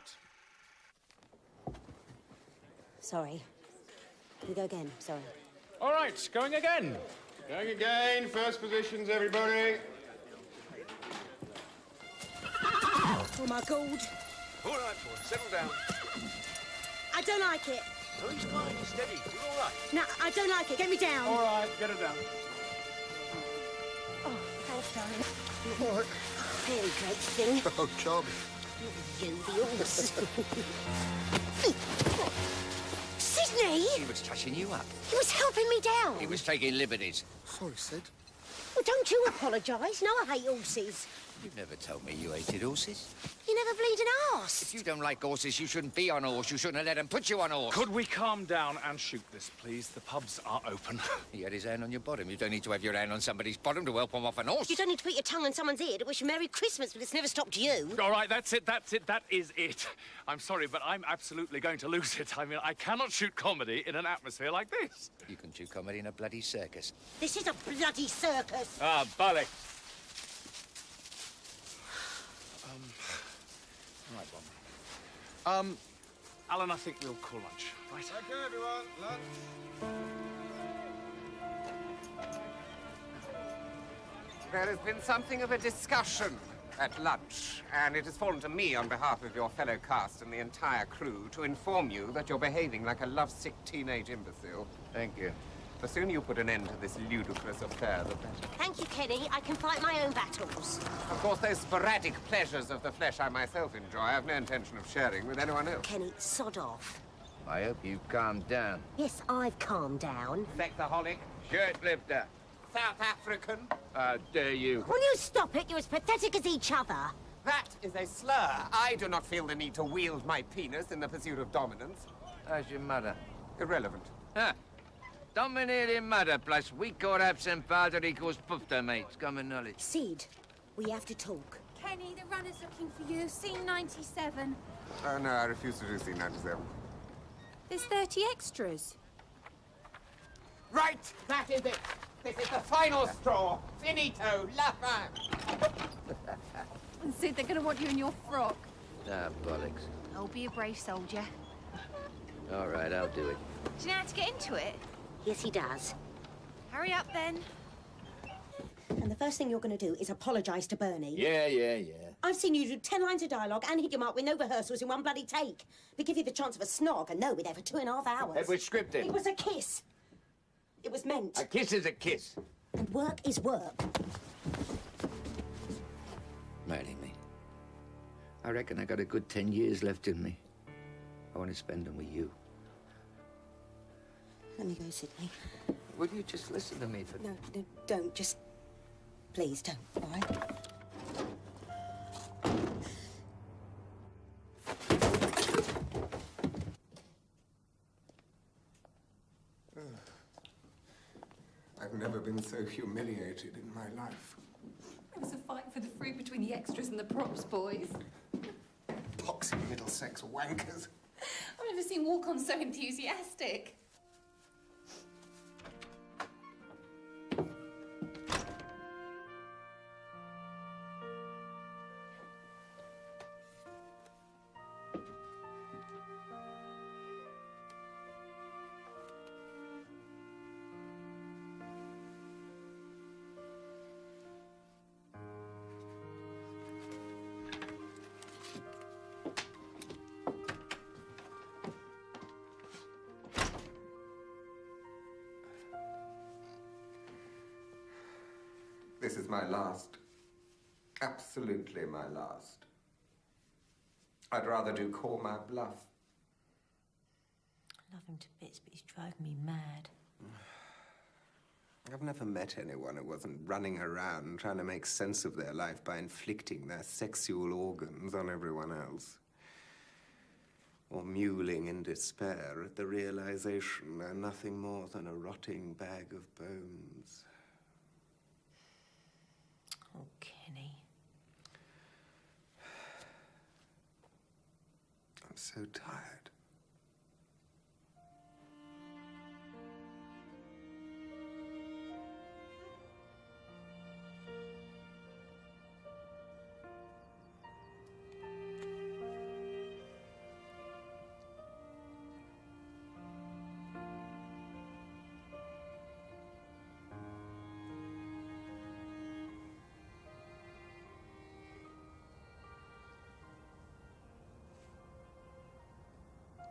Sorry. Can we go again? Sorry. All right, going again. Going again. First positions, everybody. Oh, my God. All right, boy, settle down. I don't like it. No, he's fine. He's steady. You're all right. No, I don't like it. Get me down. All right, get it down. Oh, thanks, darling. What? Very great thing. Oh, charming. You, the horse. Sydney! He was touching you up. He was helping me down. He was taking liberties. Sorry, Sid. Well, don't you apologise. No, I hate horses. You've never told me you hated horses. You never bleeding asked. If you don't like horses, you shouldn't be on a horse. You shouldn't have let him put you on a horse. Could we calm down and shoot this, please? The pubs are open. He had his hand on your bottom. You don't need to have your hand on somebody's bottom to help him off an horse. You don't need to put your tongue on someone's ear to wish them Merry Christmas, but it's never stopped you. All right, that's it, that is it. I'm sorry, but I'm absolutely going to lose it. I mean, I cannot shoot comedy in an atmosphere like this. You can shoot comedy in a bloody circus. This is a bloody circus. Ah, bollock. Right, Bob. Alan, I think we'll call lunch, right? Okay, everyone, lunch. There has been something of a discussion at lunch, and it has fallen to me on behalf of your fellow cast and the entire crew to inform you that you're behaving like a lovesick teenage imbecile. Thank you. The sooner you put an end to this ludicrous affair, the better. Thank you, Kenny. I can fight my own battles. Of course, those sporadic pleasures of the flesh I myself enjoy, I have no intention of sharing with anyone else. Kenny, sod off. I hope you calm down. Yes, I've calmed down. Sexaholic, Shirt lifter. South African. How dare you? Will you stop it? You're as pathetic as each other. That is a slur. I do not feel the need to wield my penis in the pursuit of dominance. How's your mother? Irrelevant. Huh. Dominating mother plus weak or absent father equals pufter, mate. It's common knowledge. Sid, we have to talk. Kenny, the runner's looking for you. Scene 97. Oh, no, I refuse to do scene 97. There's 30 extras. Right, that is it. This is the final straw. Finito, la fin. And Sid, they're going to want you in your frock. Ah, bollocks. Oh, be a brave soldier. All right, I'll do it. Do you know how to get into it? Yes, he does. Hurry up, then. And the first thing you're going to do is apologise to Bernie. Yeah. I've seen you do 10 lines of dialogue and hit him up with no rehearsals in one bloody take. We give you the chance of a snog, and no, we're there for 2.5 hours. It was scripted. It was a kiss. It was meant. A kiss is a kiss. And work is work. Marry me. I reckon I got a good 10 years left in me. I want to spend them with you. Let me go, Sydney. Will you just listen to me for... No, don't. Just... Please, don't, all right? I've never been so humiliated in my life. It was a fight for the fruit between the extras and the props boys. Poxy Middlesex wankers. I've never seen walk-ons so enthusiastic. This is my last. Absolutely my last. I'd rather do call my bluff. I love him to bits, but he's driving me mad. I've never met anyone who wasn't running around trying to make sense of their life by inflicting their sexual organs on everyone else. Or mewling in despair at the realization they're nothing more than a rotting bag of bones. Oh, Kenny. I'm so tired.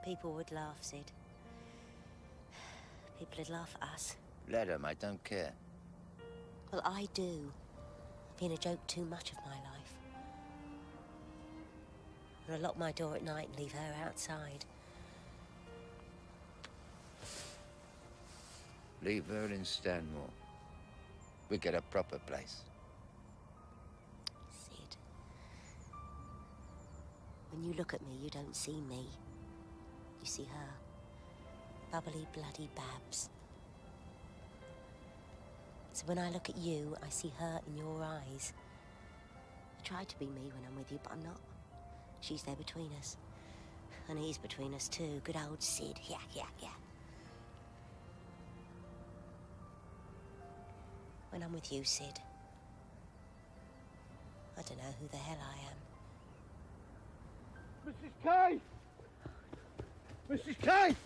People would laugh, Sid. People would laugh at us. Let 'em, I don't care. Well, I do. I've been a joke too much of my life. And I lock my door at night and leave her outside. Leave her in Stanmore. We get a proper place. Sid. When you look at me, you don't see me. You see her. Bubbly, bloody Babs. So when I look at you, I see her in your eyes. I try to be me when I'm with you, but I'm not. She's there between us. And he's between us too. Good old Sid. Yeah. When I'm with you, Sid, I don't know who the hell I am. Mrs. Kay! Mrs. Kay!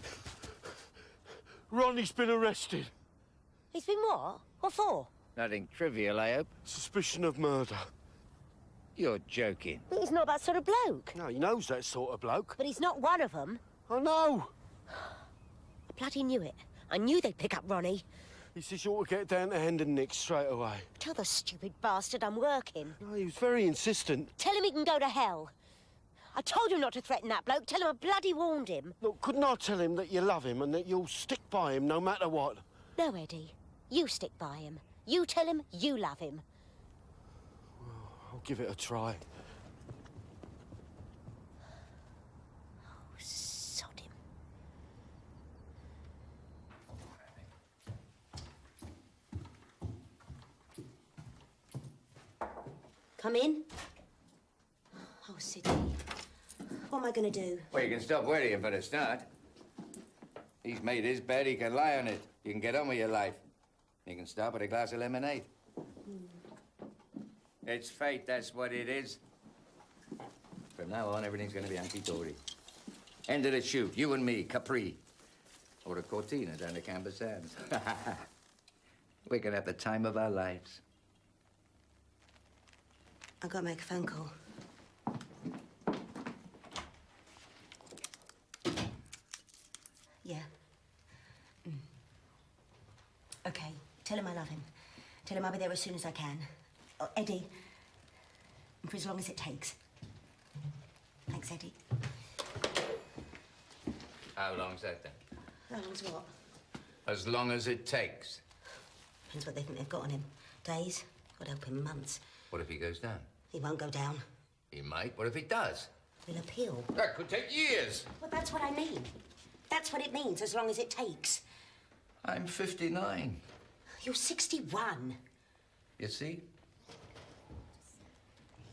Ronnie's been arrested. He's been what? What for? Nothing trivial, I hope. Suspicion of murder. You're joking. But he's not that sort of bloke. No, he knows that sort of bloke. But he's not one of them. I know. I bloody knew it. I knew they'd pick up Ronnie. He says you ought to get down to Hendon Nick straight away. Tell the stupid bastard I'm working. No, he was very insistent. Tell him he can go to hell. I told him not to threaten that bloke. Tell him I bloody warned him. Look, couldn't I tell him that you love him and that you'll stick by him no matter what? No, Eddie. You stick by him. You tell him you love him. Well, I'll give it a try. Oh, sod him. Come in. Oh, Sidney. What am I going to do? Well, you can stop worrying for a start. He's made his bed, he can lie on it. You can get on with your life. You can start with a glass of lemonade. It's fate, that's what it is. From now on, everything's going to be hunky-dory. End of the shoot, you and me, Capri. Or a Cortina down the Canvas Sands. We can have the time of our lives. I've got to make a phone call. Yeah. Okay, tell him I love him. Tell him I'll be there as soon as I can. Oh, Eddie, for as long as it takes. Thanks, Eddie. How long's that, then? How long's what? As long as it takes. Depends what they think they've got on him. Days? God help him, months. What if he goes down? He won't go down. He might. What if he does? He'll appeal. That could take years. Well, that's what I mean. That's what it means, as long as it takes. I'm 59. You're 61. You see?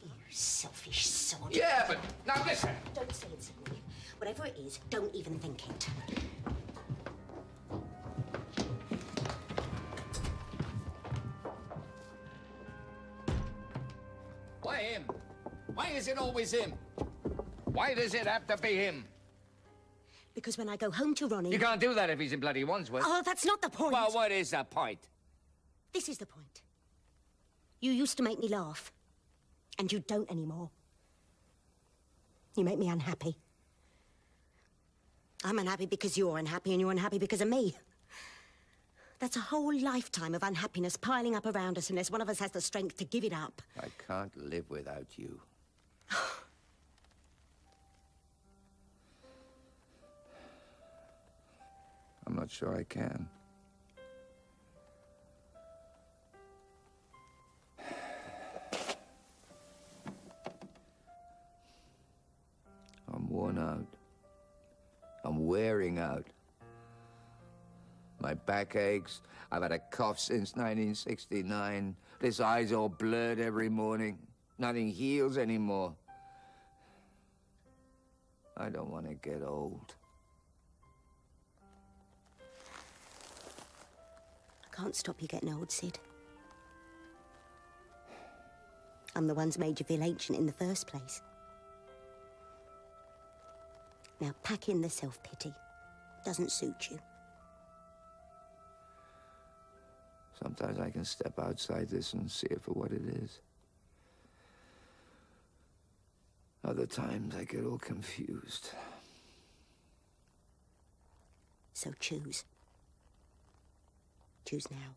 You selfish sod. Yeah, but now listen. Don't say it, Sidney. Whatever it is, don't even think it. Why him? Why is it always him? Why does it have to be him? Because when I go home to Ronnie... You can't do that if he's in bloody Wandsworth. Oh, that's not the point. Well, what is the point? This is the point. You used to make me laugh. And you don't anymore. You make me unhappy. I'm unhappy because you're unhappy, and you're unhappy because of me. That's a whole lifetime of unhappiness piling up around us unless one of us has the strength to give it up. I can't live without you. I'm not sure I can. I'm worn out. I'm wearing out. My back aches. I've had a cough since 1969. This eye's all blurred every morning. Nothing heals anymore. I don't want to get old. I can't stop you getting old, Sid. I'm the one's made you feel ancient in the first place. Now pack in the self-pity. Doesn't suit you. Sometimes I can step outside this and see it for what it is. Other times I get all confused. So choose. Choose now.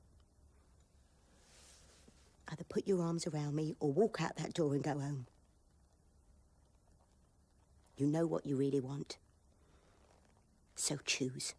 Either put your arms around me or walk out that door and go home. You know what you really want. So choose.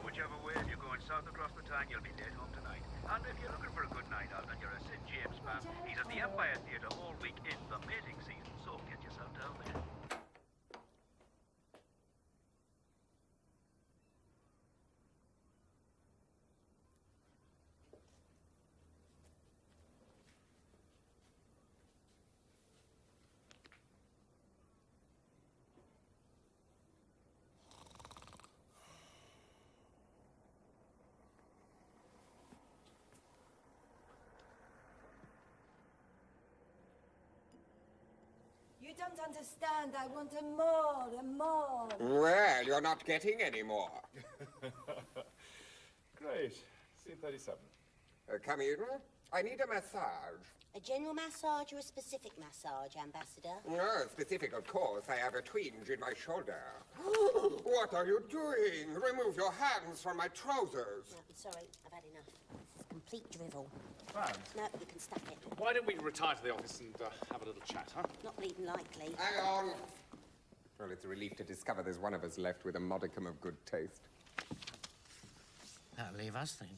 Whichever way, if you're going south across the town, you'll be dead home tonight. And if you're looking for a good night out and you're a St. James fan, he's at the Empire Theatre all week in the mating season, so get yourself down there. You don't understand. I want more and more. Well, you're not getting any more. Great. Scene 37. Come in. I need a massage. A general massage or a specific massage, Ambassador? No, specific, of course. I have a twinge in my shoulder. What are you doing? Remove your hands from my trousers. No, I'm sorry. I've had enough. This is complete drivel. Right. No, you can stuff it. Why don't we retire to the office and have a little chat, huh? Not bleeding likely. Hang on. Well, it's a relief to discover there's one of us left with a modicum of good taste. That'll leave us then.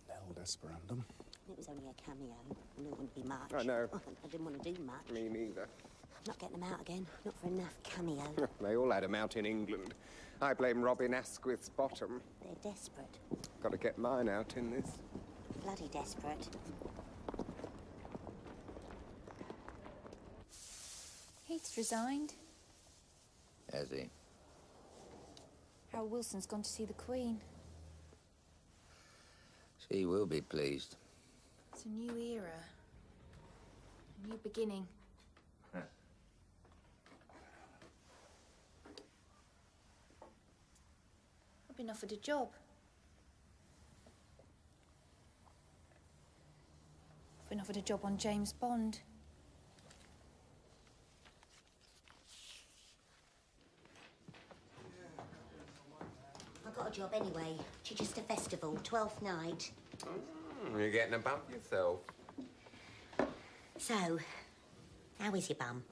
Nil desperandum. It was only a cameo. I knew it wouldn't be much. I know. I didn't want to do much. Me neither. I'm not getting them out again. Not for enough cameo. They all had 'em out in England. I blame Robin Asquith's bottom. They're desperate. Got to get mine out in this. Bloody desperate. Heath's resigned. Has he? Harold Wilson's gone to see the Queen. She will be pleased. It's a new era. A new beginning. I've been offered a job. I've been offered a job on James Bond. I got a job anyway. Chichester Festival, 12th night. You're getting a bump yourself. So, how is your bum?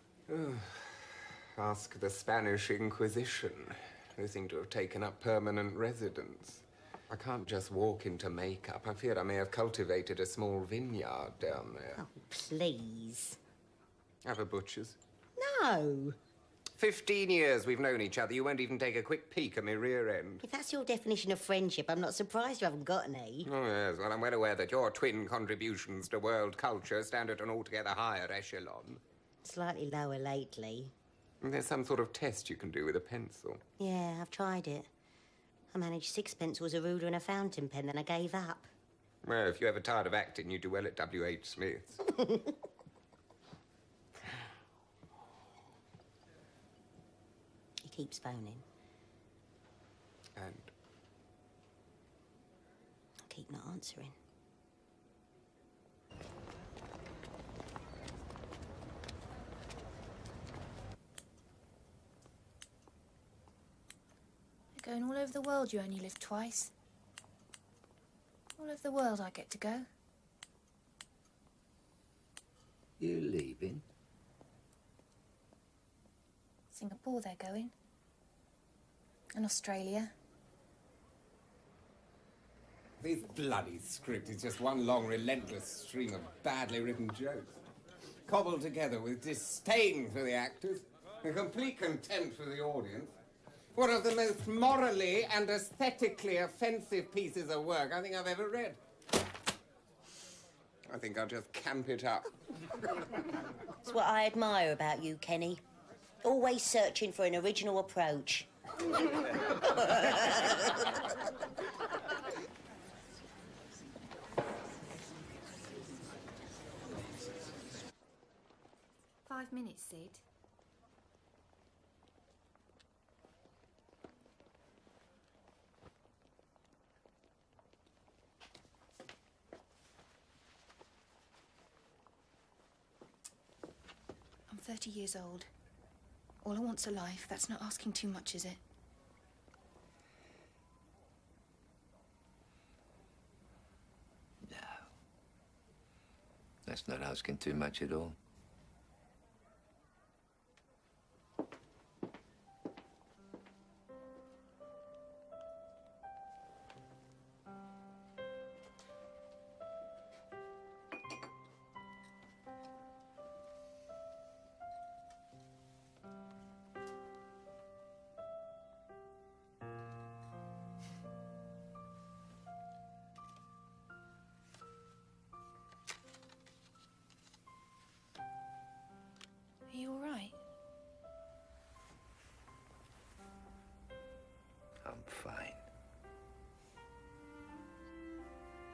Ask the Spanish Inquisition. They seem to have taken up permanent residence. I can't just walk into makeup. I fear I may have cultivated a small vineyard down there. Oh, please. Have a butcher's. No. 15 years we've known each other. You won't even take a quick peek at my rear end. If that's your definition of friendship, I'm not surprised you haven't got any. Oh, yes. Well, I'm well aware that your twin contributions to world culture stand at an altogether higher echelon. Slightly lower lately. There's some sort of test you can do with a pencil. Yeah, I've tried it. I managed 6 pencils, a ruler and a fountain pen, then I gave up. Well, if you're ever tired of acting, you do well at W.H. Smith's. He keeps phoning. And? I keep not answering. You're going all over the world, you only live twice. All over the world I get to go. You leaving? Singapore they're going. And Australia. This bloody script is just one long, relentless stream of badly written jokes, cobbled together with disdain for the actors and complete contempt for the audience. One of the most morally and aesthetically offensive pieces of work I think I've ever read. I think I'll just camp it up. It's what I admire about you, Kenny. Always searching for an original approach. 5 minutes, Sid. I'm 30 years old. All I want's a life. That's not asking too much, is it? No. That's not asking too much at all. Are you all right? I'm fine.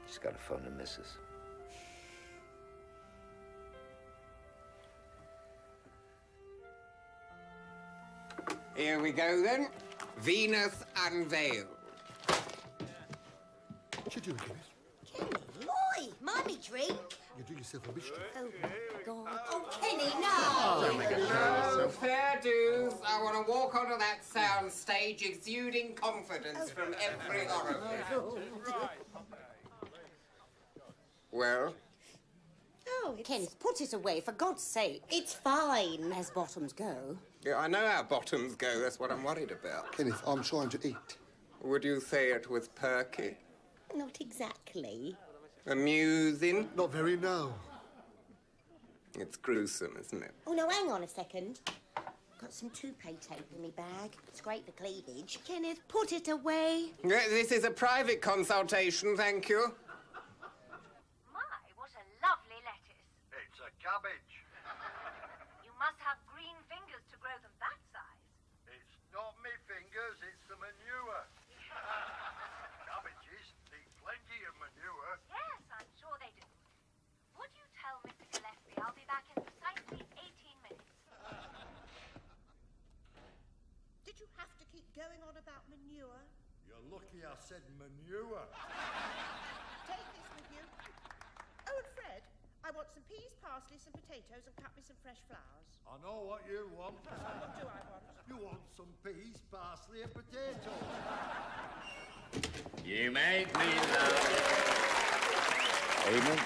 Just got to phone the missus. Here we go, then. Venus Unveiled. What you doing, Kenneth? Mind me drink. You do yourself a mischief. Oh, God. Oh, Kenny, no! No, fair dues. I want to walk onto that sound stage exuding confidence from every orifice. Well? Oh, Kenneth, put it away, for God's sake. It's fine as bottoms go. Yeah, I know how bottoms go. That's what I'm worried about. Kenneth, I'm trying to eat. Would you say it was perky? Not exactly. Amusing? Not very, no. It's gruesome, isn't it? Oh, no, hang on a second. Got some toupee tape in my bag. Scrape the cleavage. Kenneth, put it away. Yeah, this is a private consultation, thank you. My, what a lovely lettuce. It's a cabbage. You must have green fingers to grow them that size. It's not me fingers, it's the manure. Cabbages need plenty of manure. Yes, I'm sure they do. Would you tell Mr. Gillespie I'll be back in precisely 18 minutes? Did you have to keep going on about manure? You're lucky I said manure. Take this with you. Oh, and Fred, I want some peas, parsley, some potatoes, and cut me some fresh flowers. I know what you want. What do I want? You want some peas, parsley and potatoes. You make me love. Evening.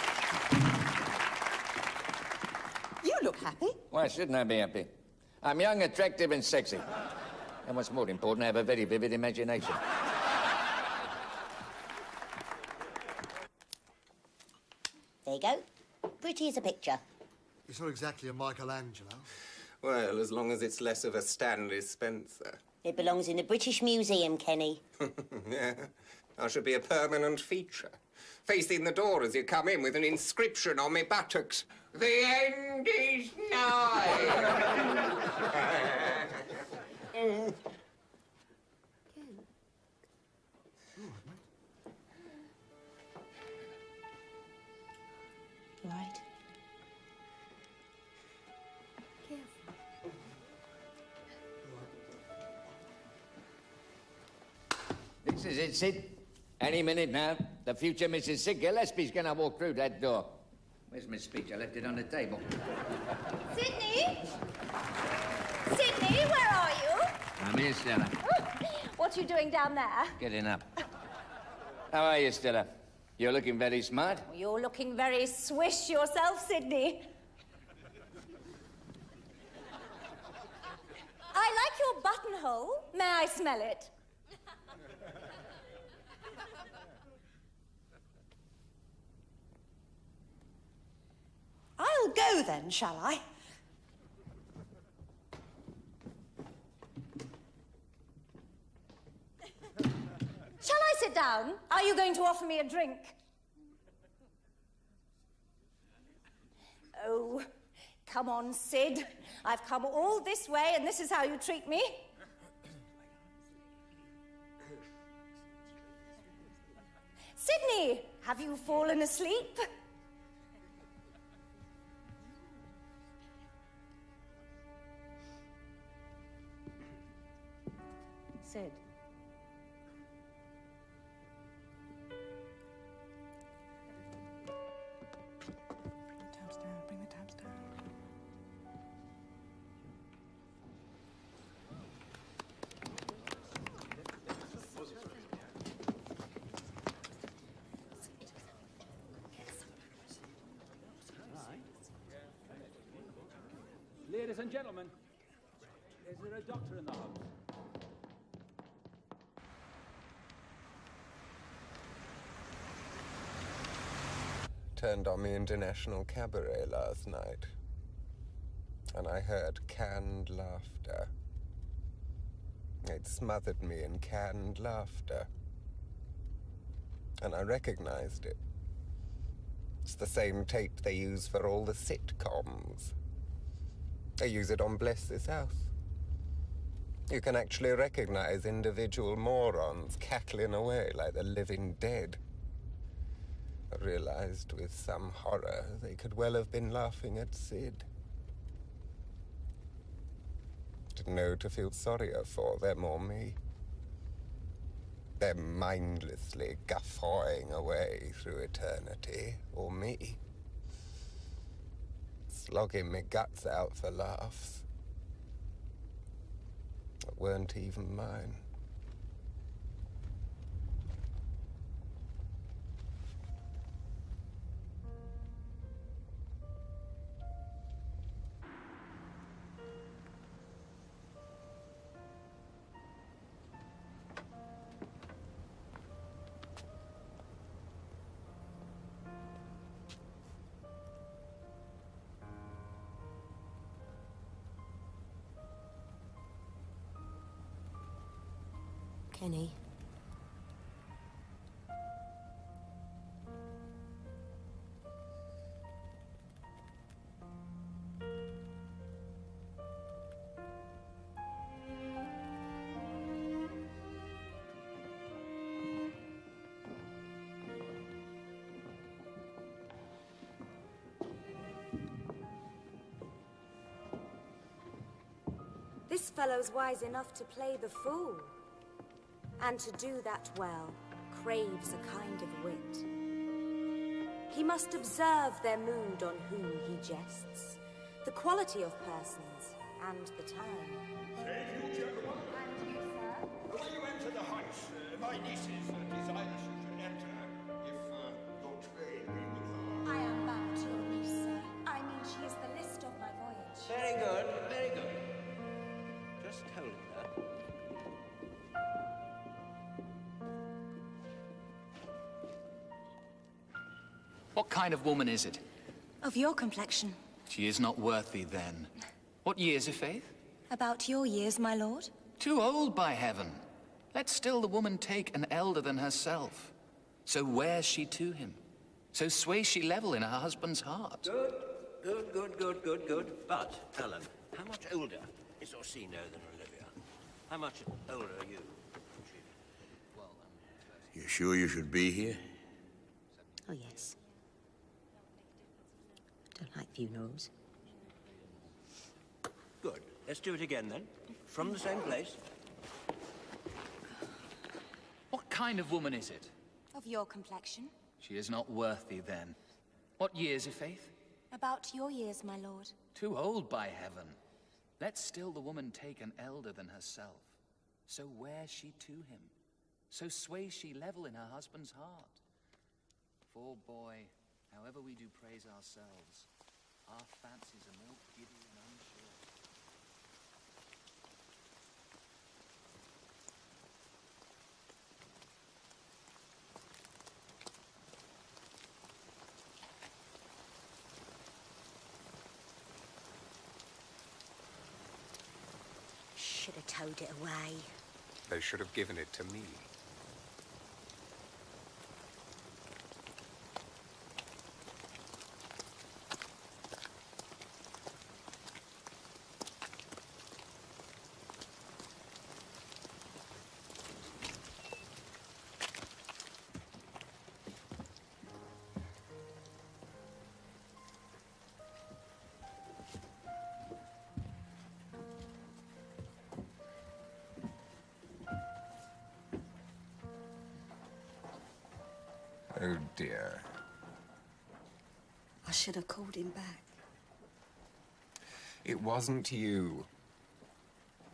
You look happy. Why shouldn't I be happy? I'm young, attractive, and sexy. And what's more important, I have a very vivid imagination. There you go. Pretty as a picture. It's not exactly a Michelangelo. Well, as long as it's less of a Stanley Spencer. It belongs in the British Museum, Kenny. Yeah, I should be a permanent feature. Facing the door as you come in with an inscription on my buttocks. The end is nigh. Right. This is it, Sid. Any minute now, the future Mrs. Sid Gillespie's gonna walk through that door. Where's my speech? I left it on the table. Sydney? Sydney, where are you? I'm here, Stella. What are you doing down there? Getting up. How are you, Stella? You're looking very smart. You're looking very swish yourself, Sydney. I like your buttonhole. May I smell it? I'll go then, shall I? Shall I sit down? Are you going to offer me a drink? Oh, come on, Sid. I've come all this way, and this is how you treat me? Sydney, have you fallen asleep? Sid. Bring the tabs down. Ladies and gentlemen, is there a doctor in the house? Turned on the International Cabaret last night, and I heard canned laughter. It smothered me in canned laughter, and I recognized it. It's the same tape they use for all the sitcoms. They use it on Bless This House. You can actually recognize individual morons cackling away like the living dead. I realized with some horror they could well have been laughing at Sid. Didn't know who to feel sorrier for, them or me. them mindlessly guffawing away through eternity, or me. Slogging me guts out for laughs that weren't even mine. Kenny. This fellow's wise enough to play the fool. And to do that well, craves a kind of wit. He must observe their mood on whom he jests, the quality of persons, and the time. Save you, gentlemen. And you, sir? Will you enter the house? My nieces desire you should enter, if your train be with her. I am bound to your niece, sir. I mean, she is the list of my voyage. Very good, very good. Just hold her. What kind of woman is it? Of your complexion. She is not worthy, then. What years, of faith? About your years, my lord. Too old, by heaven. Let still the woman take an elder than herself. So wears she to him. So sways she level in her husband's heart. Good. But, Alan, how much older is Orsino than Olivia? How much older are you? You sure you should be here? Oh, yes. Don't like funerals. Good. Let's do it again, then. From the same place. What kind of woman is it? Of your complexion. She is not worthy, then. What years, of faith? About your years, my lord. Too old, by heaven. Let still the woman take an elder than herself. So wears she to him. So sways she level in her husband's heart. For, boy, however we do praise ourselves, our fancies are more giddy and unsure. Should have towed it away. They should have given it to me. Oh dear. I should have called him back. It wasn't you.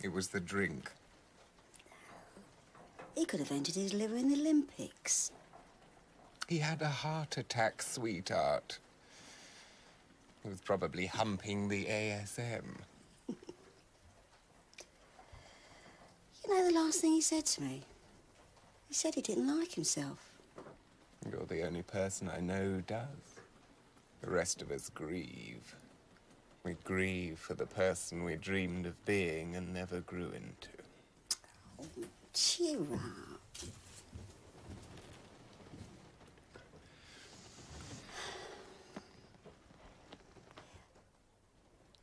It was the drink. He could have entered his liver in the Olympics. He had a heart attack, sweetheart. He was probably humping the ASM. You know the last thing he said to me? He said he didn't like himself. You're the only person I know who does. The rest of us grieve. We grieve for the person we dreamed of being and never grew into. Oh, cheer up.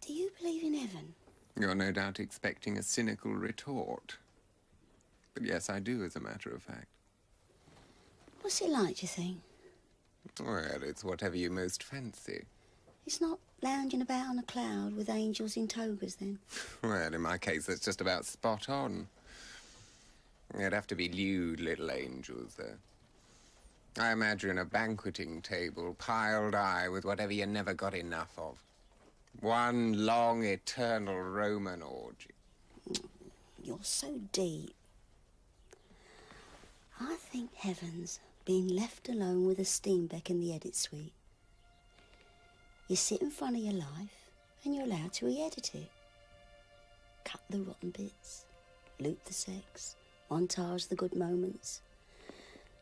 Do you believe in heaven? You're no doubt expecting a cynical retort. But yes, I do, as a matter of fact. What's it like, do you think? Well, it's whatever you most fancy. It's not lounging about on a cloud with angels in togas, then? Well, in my case, that's just about spot on. They'd have to be lewd little angels, though. I imagine a banqueting table piled high with whatever you never got enough of. One long, eternal Roman orgy. You're so deep. I think heaven's being left alone with a Steenbeck in the edit suite. You sit in front of your life and you're allowed to re-edit it. Cut the rotten bits, loop the sex, montage the good moments.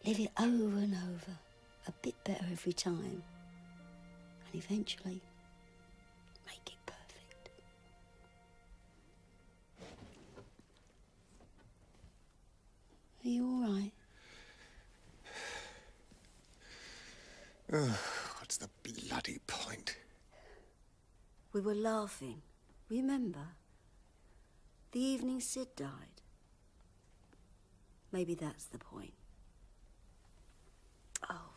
Live it over and over, a bit better every time. And eventually, make it perfect. Are you all right? What's the bloody point? We were laughing, remember? The evening Sid died. Maybe that's the point. Oh,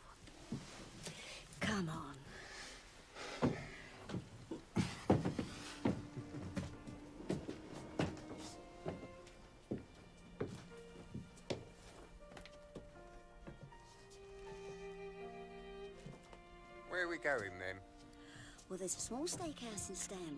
come on. Where are we going, then? Well, there's a small steakhouse in Stanmore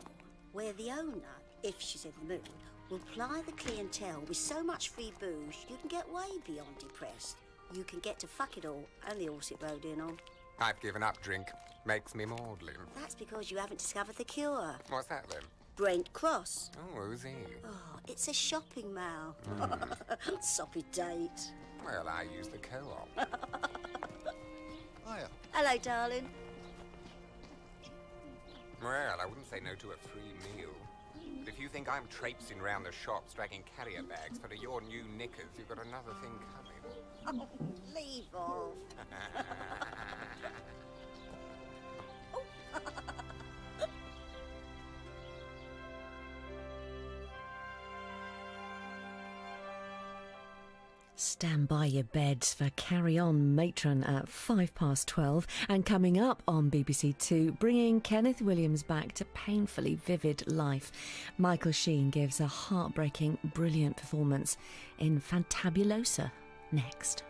where the owner, if she's in the mood, will ply the clientele with so much free booze you can get way beyond depressed. You can get to fuck it all and the horse it rode in on. I've given up drink. Makes me maudlin. That's because you haven't discovered the cure. What's that, then? Brent Cross. Oh, who's he? Oh, it's a shopping mall. Soppy date. Well, I use the co-op. Hiya. Hello, darling. Well, I wouldn't say no to a free meal. But if you think I'm traipsing round the shops dragging carrier bags for your new knickers, you've got another thing coming. Oh, leave off. Stand by your beds for Carry On Matron at 12:05. And coming up on BBC Two, bringing Kenneth Williams back to painfully vivid life. Michael Sheen gives a heartbreaking, brilliant performance in Fantabulosa next.